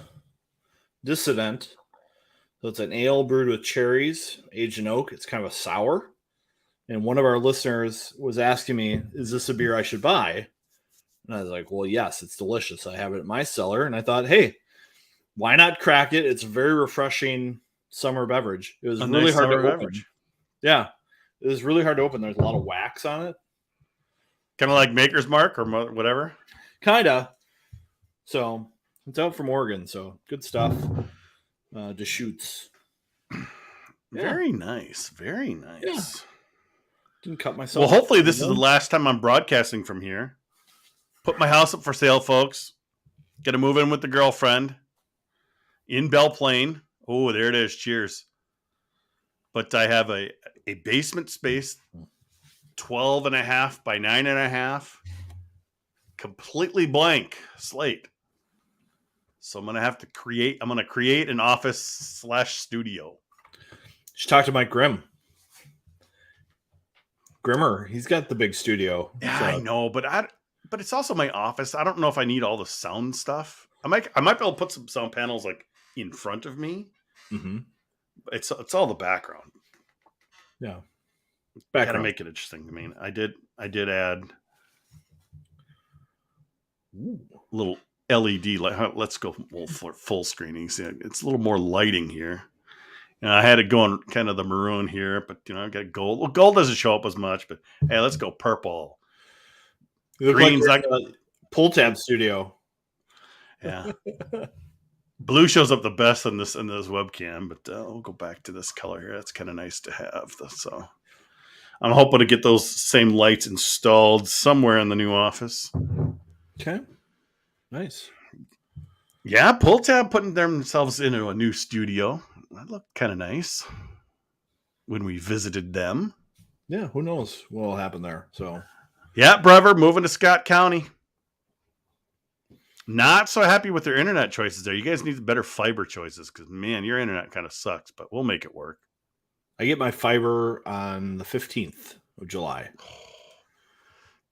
Speaker 4: Dissident. So it's an ale brewed with cherries, aged in oak. It's kind of a sour. And one of our listeners was asking me, is this a beer I should buy? And I was like, well, yes, it's delicious. I have it in my cellar. And I thought, hey, why not crack it? It's a very refreshing summer beverage. It was really
Speaker 1: nice
Speaker 4: hard to
Speaker 1: summer
Speaker 4: open.
Speaker 1: beverage.
Speaker 4: Yeah, it was really hard to open. There's a lot of wax on it.
Speaker 1: Kind of like Maker's Mark or whatever.
Speaker 4: Kind of. So it's out from Oregon. So good stuff. Deschutes.
Speaker 1: Very nice. Very nice.
Speaker 4: Yeah. Didn't cut myself.
Speaker 1: Well, hopefully this is the last time I'm broadcasting from here. Put my house up for sale, folks. Got to move in with the girlfriend in Belle Plaine. Oh, there it is. Cheers. But I have a basement space, 12.5 by 9.5, completely blank slate. So I'm going to create an office / studio.
Speaker 4: Should talk to Mike Grimm. Grimmer, he's got the big studio.
Speaker 1: Yeah, so. I know, but it's also my office. I don't know if I need all the sound stuff. I might be able to put some sound panels like in front of me.
Speaker 4: Mm-hmm.
Speaker 1: It's all the background.
Speaker 4: Yeah,
Speaker 1: gotta make it interesting. I mean, I did add little LED. Let's go full screening. See, it's a little more lighting here. I had it going kind of the maroon here, but I got gold. Well, gold doesn't show up as much, but hey, let's go purple.
Speaker 4: Green's like pull tab studio.
Speaker 1: Yeah. Blue shows up the best in this webcam, but we'll go back to this color here. That's kind of nice to have. So I'm hoping to get those same lights installed somewhere in the new office.
Speaker 4: Okay. Nice.
Speaker 1: Yeah, pull tab putting themselves into a new studio. That looked kind of nice when we visited them.
Speaker 4: Yeah, who knows what will happen there. So,
Speaker 1: yeah, Brever moving to Scott County. Not so happy with their internet choices there. You guys need better fiber choices because, man, your internet kind of sucks, but we'll make it work.
Speaker 4: I get my fiber on the 15th of July.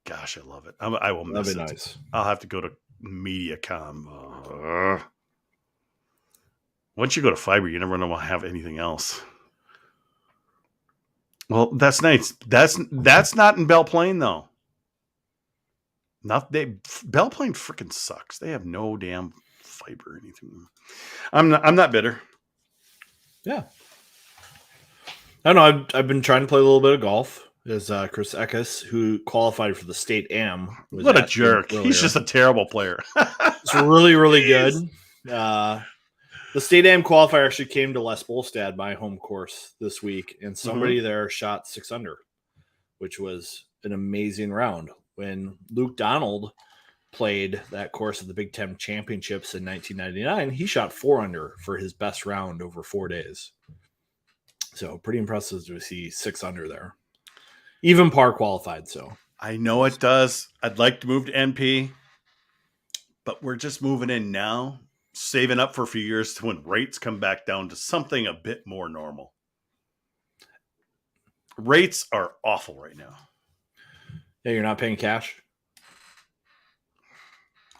Speaker 1: Gosh, I love it. I will miss it.
Speaker 4: That'd be nice.
Speaker 1: I'll have to go to Mediacom. Once you go to fiber, you never know to have anything else. Well, that's nice. That's not in Belle Plaine, though. Belle Plaine freaking sucks. They have no damn fiber or anything. I'm not bitter.
Speaker 4: Yeah. I don't know. I've been trying to play a little bit of golf. There's Chris Eckes, who qualified for the state AM.
Speaker 1: What a jerk. He's just a terrible player.
Speaker 4: It's really, really good. The state AM qualifier actually came to Les Bolstad, my home course, this week, and somebody there shot 6 under, which was an amazing round. When Luke Donald played that course at the Big Ten Championships in 1999, he shot 4 under for his best round over 4 days. So pretty impressive to see 6 under there. Even par qualified. So
Speaker 1: I know it does. I'd like to move to NP, but we're just moving in now, saving up for a few years to when rates come back down to something a bit more normal. Rates are awful right now.
Speaker 4: Yeah, you're not paying cash?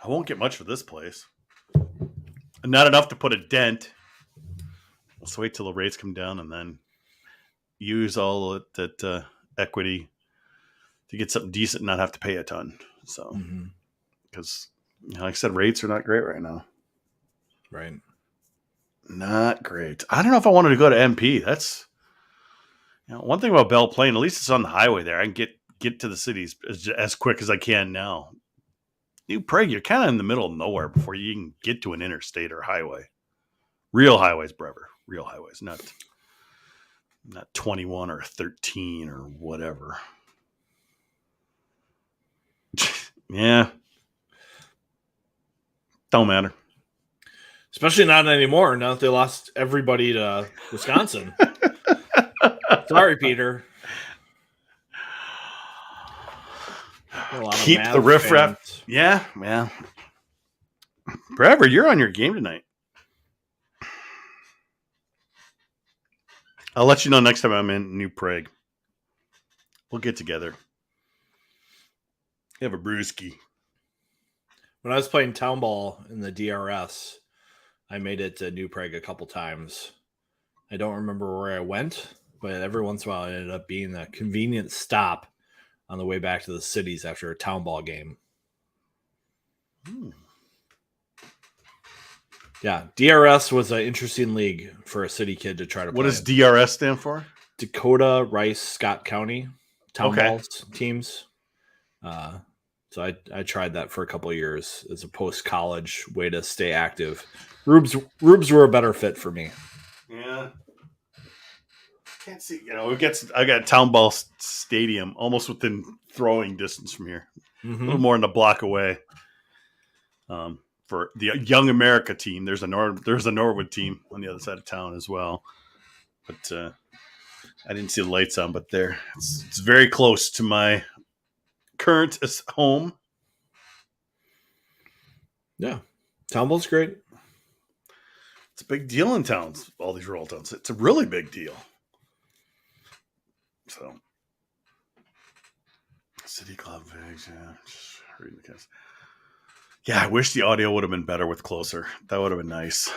Speaker 1: I won't get much for this place. Not enough to put a dent. Let's wait till the rates come down and then use all of that equity to get something decent and not have to pay a ton. So, because like I said, rates are not great right now.
Speaker 4: Right.
Speaker 1: Not great. I don't know if I wanted to go to MP. That's one thing about Belle Plaine. At least it's on the highway there. I can get to the cities as quick as I can now. New Prague, you're kind of in the middle of nowhere before you can get to an interstate or highway. Real highways, Brever. Real highways, not 21 or 13 or whatever. Yeah. Don't matter.
Speaker 4: Especially not anymore now that they lost everybody to Wisconsin. Sorry, Peter.
Speaker 1: Keep the riffraff. Yeah. Brever, you're on your game tonight. I'll let you know next time I'm in New Prague. We'll get together. You have a brewski.
Speaker 4: When I was playing town ball in the DRS, I made it to New Prague a couple times. I don't remember where I went, but every once in a while it ended up being a convenient stop on the way back to the cities after a town ball game. Yeah, DRS was an interesting league for a city kid to try to play.
Speaker 1: What does DRS stand for?
Speaker 4: Dakota, Rice, Scott County town
Speaker 1: Okay.
Speaker 4: balls teams. So I tried that for a couple of years as a post-college way to stay active. Rubes were a better fit for me.
Speaker 1: Yeah. Can't see. I got Town Ball Stadium almost within throwing distance from here. A little more than a block away. For the Young America team, there's a Norwood team on the other side of town as well. But I didn't see the lights on, but it's very close to my current home.
Speaker 4: Yeah, town ball's great.
Speaker 1: It's a big deal in towns. All these rural towns. It's a really big deal. So, City Club Vigs, yeah. Just reading the cast. Yeah, I wish the audio would have been better with closer. That would have been nice.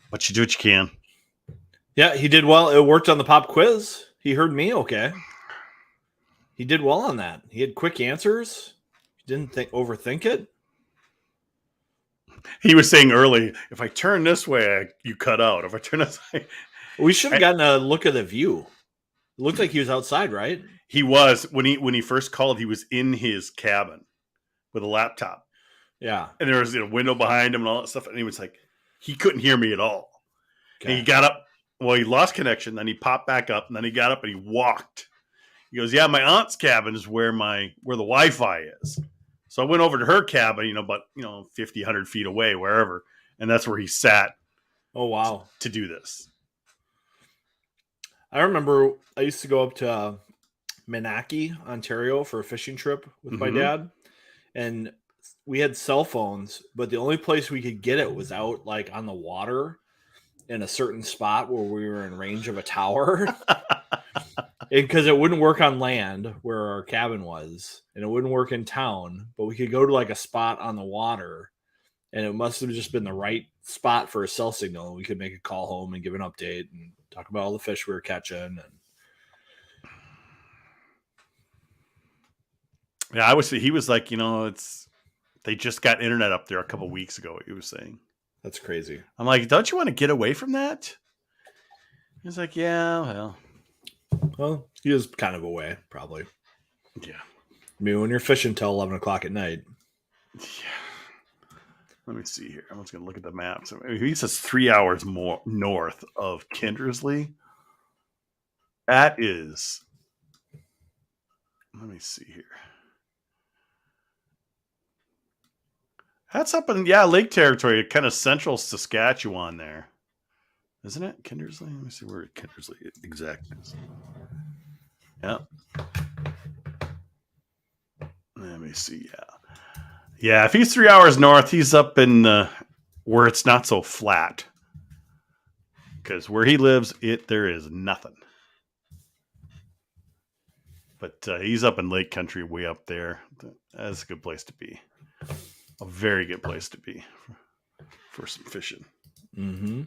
Speaker 1: But you do what you can.
Speaker 4: Yeah, he did well. It worked on the pop quiz. He heard me okay. He did well on that. He had quick answers. He didn't overthink it.
Speaker 1: He was saying early, if I turn this way, you cut out. If I turn this way.
Speaker 4: We should have gotten a look at the view. It looked like he was outside, right?
Speaker 1: He was. When he first called, he was in his cabin with a laptop.
Speaker 4: Yeah.
Speaker 1: And there was a window behind him and all that stuff. And he was like, he couldn't hear me at all.
Speaker 4: Okay.
Speaker 1: And he got up. Well, he lost connection. Then he popped back up. And then he got up and he walked. He goes, yeah, my aunt's cabin is where the Wi-Fi is. So I went over to her cabin, about 50, 100 feet away, wherever. And that's where he sat.
Speaker 4: Oh, wow.
Speaker 1: To do this.
Speaker 4: I remember I used to go up to Menaki, Ontario for a fishing trip with my dad. And we had cell phones, but the only place we could get it was out like on the water in a certain spot where we were in range of a tower. Because it wouldn't work on land where our cabin was, and it wouldn't work in town, but we could go to like a spot on the water, and it must have just been the right spot for a cell signal. We could make a call home and give an update and talk about all the fish we were catching. And
Speaker 1: yeah, he was like, they just got internet up there a couple weeks ago. He was saying,
Speaker 4: that's crazy.
Speaker 1: I'm like, don't you want to get away from that? He's like, yeah,
Speaker 4: well, he is kind of away, probably.
Speaker 1: Yeah.
Speaker 4: I mean, when you're fishing till 11 o'clock at night.
Speaker 1: Yeah. Let me see here. I'm just going to look at the maps. He says 3 hours more north of Kindersley. That is. Let me see here. That's up in, Lake Territory, kind of central Saskatchewan there. Isn't it? Kindersley? Let me see where Kindersley exactly is. Yeah. Let me see. Yeah, if he's 3 hours north, he's up in where it's not so flat. Because where he lives, there is nothing. But he's up in Lake Country, way up there. That's a good place to be. A very good place to be for some fishing.
Speaker 4: Mm-hmm.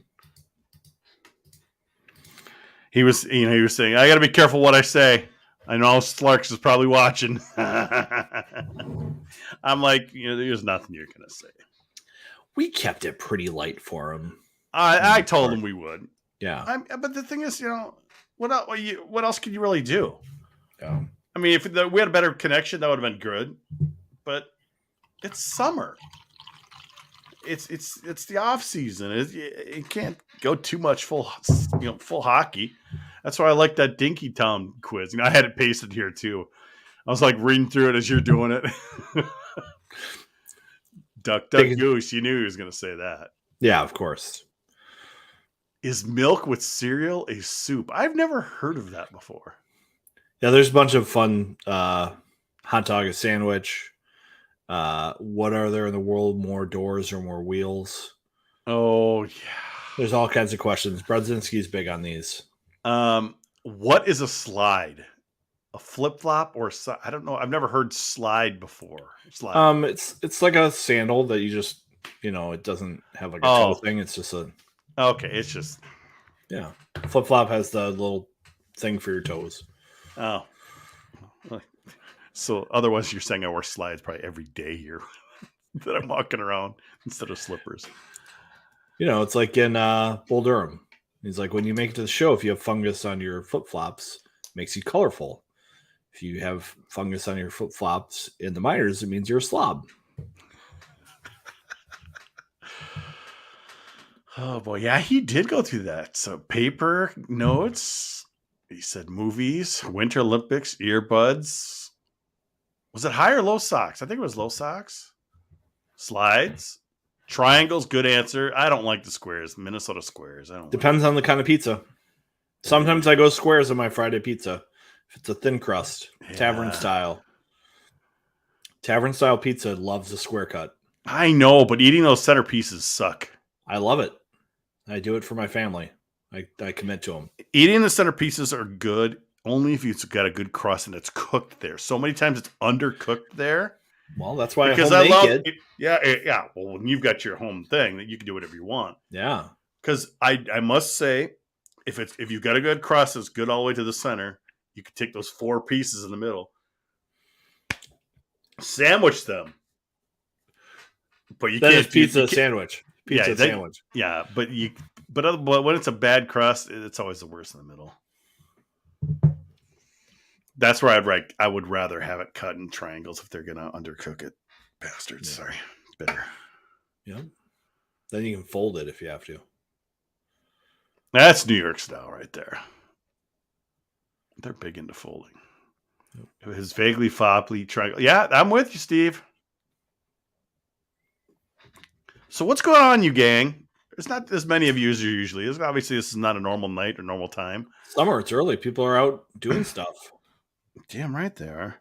Speaker 1: He was saying, I got to be careful what I say. I know Slarks is probably watching. I'm like, there's nothing you're going to say.
Speaker 4: We kept it pretty light for him.
Speaker 1: I told him we would.
Speaker 4: Yeah.
Speaker 1: But the thing is, what else could you really do?
Speaker 4: Yeah.
Speaker 1: I mean, if we had a better connection, that would have been good. But it's summer. It's the off season. It can't go too much full hockey. That's why I like that Dinky Town quiz. I had it pasted here too. I was like reading through it as you're doing it. Duck, goose. You knew he was going to say that.
Speaker 4: Yeah, of course.
Speaker 1: Is milk with cereal a soup? I've never heard of that before.
Speaker 4: Yeah, there's a bunch of fun hot dog, a sandwich. What are there in the world? More doors or more wheels?
Speaker 1: Oh, yeah.
Speaker 4: There's all kinds of questions. Brodzinski's big on these.
Speaker 1: What is a slide? a flip flop or I don't know. I've never heard slide before. Slide.
Speaker 4: It's like a sandal that you just, it doesn't have like a toe thing. It's just
Speaker 1: okay. It's just
Speaker 4: flip flop has the little thing for your toes.
Speaker 1: Oh, so otherwise you're saying I wear slides probably every day here that I'm walking around instead of slippers.
Speaker 4: It's like in Bull Durham. He's like, when you make it to the show, if you have fungus on your flip flops, it makes you colorful. If you have fungus on your flip flops in the minors, it means you're a slob.
Speaker 1: Oh boy, yeah, he did go through that. So paper notes. He said movies, Winter Olympics, earbuds. Was it high or low socks? I think it was low socks. Slides, triangles. Good answer. I don't like the squares. Minnesota squares. I don't.
Speaker 4: Depends on the kind of pizza. Sometimes I go squares on my Friday pizza. If it's a thin crust, tavern style. Tavern style pizza loves a square cut.
Speaker 1: I know, but eating those centerpieces suck.
Speaker 4: I love it. I do it for my family. I commit to them.
Speaker 1: Eating the centerpieces are good only if you've got a good crust and it's cooked there. So many times it's undercooked there.
Speaker 4: Well, that's why
Speaker 1: because
Speaker 4: I love
Speaker 1: it. Yeah. Well, when you've got your home thing, that you can do whatever you want.
Speaker 4: Yeah.
Speaker 1: Because I must say, if you've got a good crust that's good all the way to the center, you can take those 4 pieces in the middle, sandwich them. But you
Speaker 4: that
Speaker 1: can't
Speaker 4: is pizza sandwich. Pizza sandwich.
Speaker 1: Yeah, but when it's a bad crust, it's always the worst in the middle. That's where I would rather have it cut in triangles if they're gonna undercook it. Bastards. Yeah. Sorry. Bitter.
Speaker 4: Yeah. Then you can fold it if you have to.
Speaker 1: That's New York style right there. They're big into folding. Yep. His vaguely fopply triangle. Yeah, I'm with you, Steve. So what's going on, you gang? There's not as many of you as there usually is. Obviously, this is not a normal night or normal time.
Speaker 4: Summer, it's early. People are out doing stuff.
Speaker 1: Damn right they are.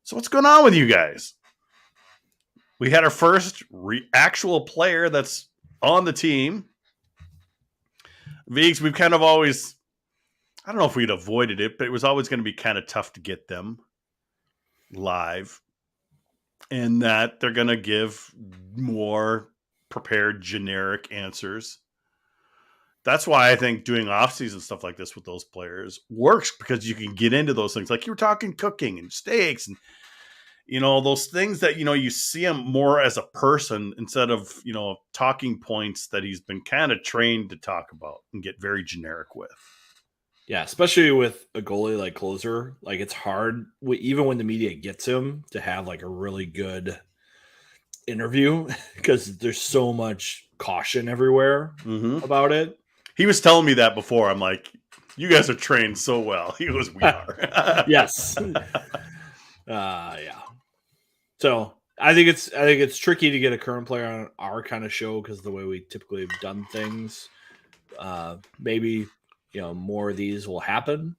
Speaker 1: So what's going on with you guys? We had our first actual player that's on the team. Vigs, we've kind of always, I don't know if we'd avoided it, but it was always going to be kind of tough to get them live. And that they're going to give more prepared generic answers. That's why I think doing off-season stuff like this with those players works, because you can get into those things. Like you were talking cooking and steaks and, those things that, you see him more as a person instead of, talking points that he's been kind of trained to talk about and get very generic with.
Speaker 4: Yeah, especially with a goalie like Closer. Like it's hard, even when the media gets him, to have like a really good interview because there's so much caution everywhere about it.
Speaker 1: He was telling me that before. I'm like, you guys are trained so well. He goes, we are.
Speaker 4: Yes. Yeah. So I think it's tricky to get a current player on our kind of show because of the way we typically have done things. Maybe more of these will happen,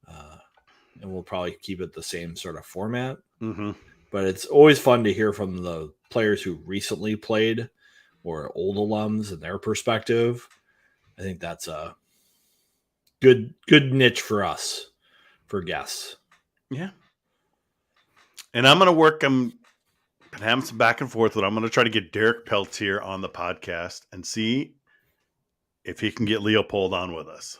Speaker 4: and we'll probably keep it the same sort of format.
Speaker 1: Mm-hmm.
Speaker 4: But it's always fun to hear from the players who recently played or old alums and their perspective. I think that's a good niche for us for guests.
Speaker 1: Yeah. And I'm going to work. I'm having some back and forth, but I'm going to try to get Derek Peltier on the podcast and see if he can get Leopold on with us.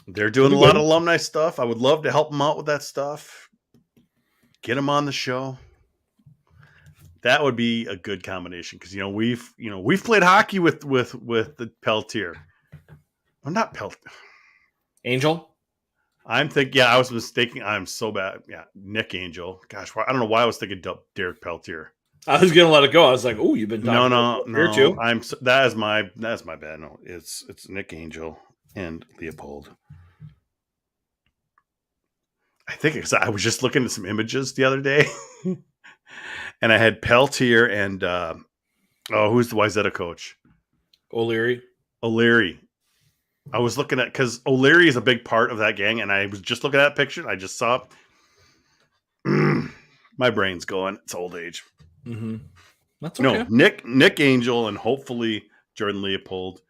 Speaker 1: They're doing a lot of alumni stuff. I would love to help them out with that stuff. Get them on the show. That would be a good combination because we've played hockey with the Peltier. I'm not
Speaker 4: Angel.
Speaker 1: I'm thinking. Yeah, I was mistaken. I'm so bad. Yeah, Nick Angel. Gosh, I don't know why I was thinking Derek Peltier.
Speaker 4: I was gonna let it go. I was like, "Oh, you've been talking
Speaker 1: no.
Speaker 4: Too."
Speaker 1: That is my bad. No, it's Nick Angel and Leopold. I think I was just looking at some images the other day, and I had Peltier and who's the Wayzata coach?
Speaker 4: O'Leary.
Speaker 1: I was looking at because O'Leary is a big part of that gang, and I was just looking at that picture. And I just saw my brain's going. It's old age.
Speaker 4: Mm-hmm. That's okay.
Speaker 1: No, Nick Angel and hopefully Jordan Leopold.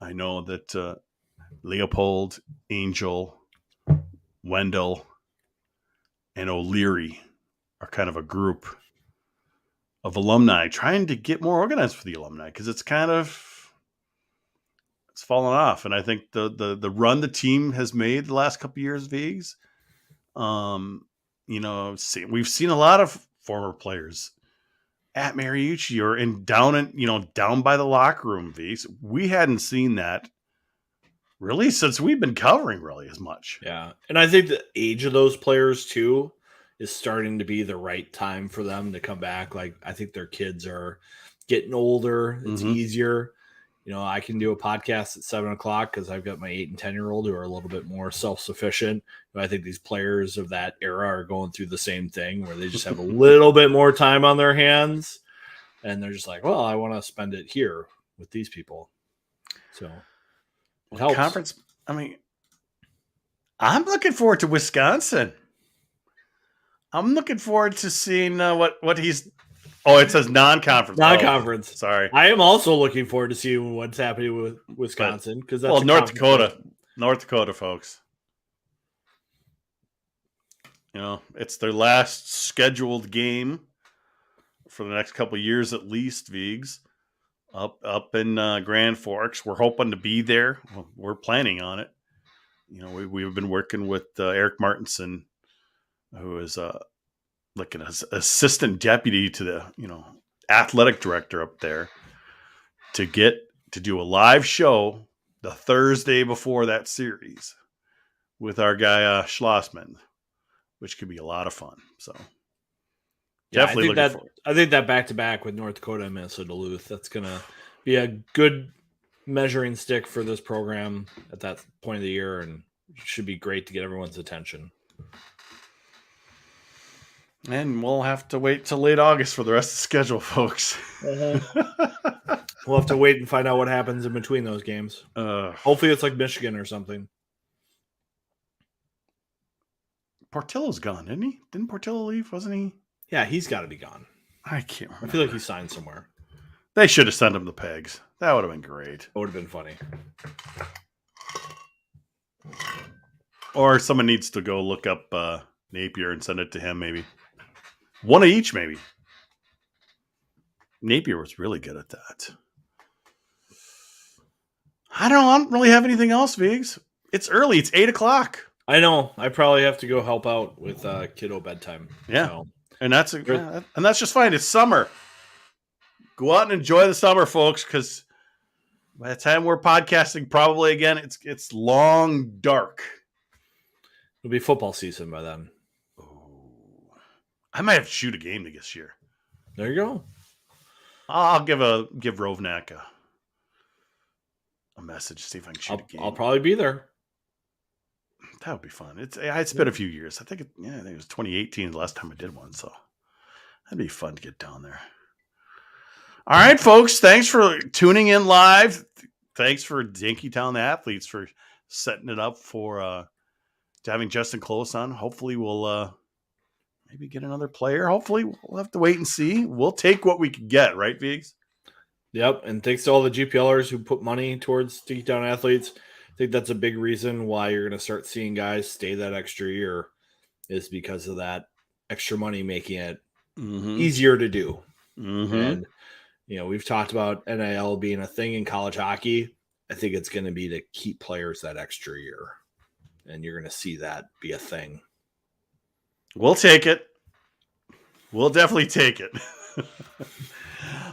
Speaker 1: I know that Leopold, Angel, Wendell, and O'Leary are kind of a group of alumni trying to get more organized for the alumni because it's fallen off. And I think the run the team has made the last couple of years, Vigs, we've seen a lot of former players at Mariucci or down by the locker room, Vigs. We hadn't seen that really since we've been covering really as much.
Speaker 4: Yeah. And I think the age of those players too is starting to be the right time for them to come back. Like, I think their kids are getting older. It's easier. I can do a podcast at 7:00 because I've got my 8 and 10-year-old who are a little bit more self-sufficient. But I think these players of that era are going through the same thing where they just have a little bit more time on their hands. And they're just like, well, I want to spend it here with these people. So it helps.
Speaker 1: Conference. I mean, I'm looking forward to Wisconsin. I'm looking forward to seeing what he's. Oh, it says non-conference.
Speaker 4: Non-conference.
Speaker 1: Oh, sorry.
Speaker 4: I am also looking forward to seeing what's happening with Wisconsin because that's
Speaker 1: North Dakota, folks. It's their last scheduled game for the next couple of years at least. Vigs up in Grand Forks. We're hoping to be there. We're planning on it. We've been working with Eric Martinson, who is like an assistant deputy to the athletic director up there, to do a live show the Thursday before that series with our guy Schlossman, which could be a lot of fun. So definitely looking forward.
Speaker 4: I think that back-to-back with North Dakota and Minnesota Duluth, that's gonna be a good measuring stick for this program at that point of the year, and it should be great to get everyone's attention.
Speaker 1: And we'll have to wait till late August for the rest of the schedule, folks.
Speaker 4: We'll have to wait and find out what happens in between those games. Hopefully it's like Michigan or something.
Speaker 1: Portillo's gone, isn't he? Didn't Portillo leave? Wasn't he?
Speaker 4: Yeah, he's got to be gone.
Speaker 1: I can't remember.
Speaker 4: I feel like he signed somewhere.
Speaker 1: They should have sent him the pegs. That would have been great.
Speaker 4: It would have been funny.
Speaker 1: Or someone needs to go look up Napier and send it to him, maybe. One of each, maybe. Napier was really good at that. I don't really have anything else, Vigs. It's early. It's 8:00.
Speaker 4: I know. I probably have to go help out with kiddo bedtime.
Speaker 1: Yeah,
Speaker 4: so.
Speaker 1: and that's just fine. It's summer. Go out and enjoy the summer, folks, because by the time we're podcasting, probably again, it's long dark.
Speaker 4: It'll be football season by then.
Speaker 1: I might have to shoot a game this year.
Speaker 4: There you go.
Speaker 1: I'll give Rovnak a message, see if I can shoot a game.
Speaker 4: I'll probably be there.
Speaker 1: That would be fun. It's been a few years. I think it was 2018 the last time I did one, so that'd be fun to get down there. All right, folks. Thanks for tuning in live. Thanks for Dinkytown the Athletes for setting it up for having Justen Close on. Hopefully we'll maybe get another player. Hopefully we'll have to wait and see. We'll take what we can get, right, Vigs?
Speaker 4: Yep, and thanks to all the GPLers who put money towards Dinkytown Athletes. I think that's a big reason why you're going to start seeing guys stay that extra year, is because of that extra money making it easier to do. And we've talked about NIL being a thing in college hockey. I think it's going to be to keep players that extra year, and you're going to see that be a thing.
Speaker 1: We'll take it. We'll definitely take it.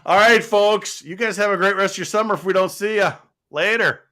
Speaker 1: All right, folks. You guys have a great rest of your summer if we don't see you. Later.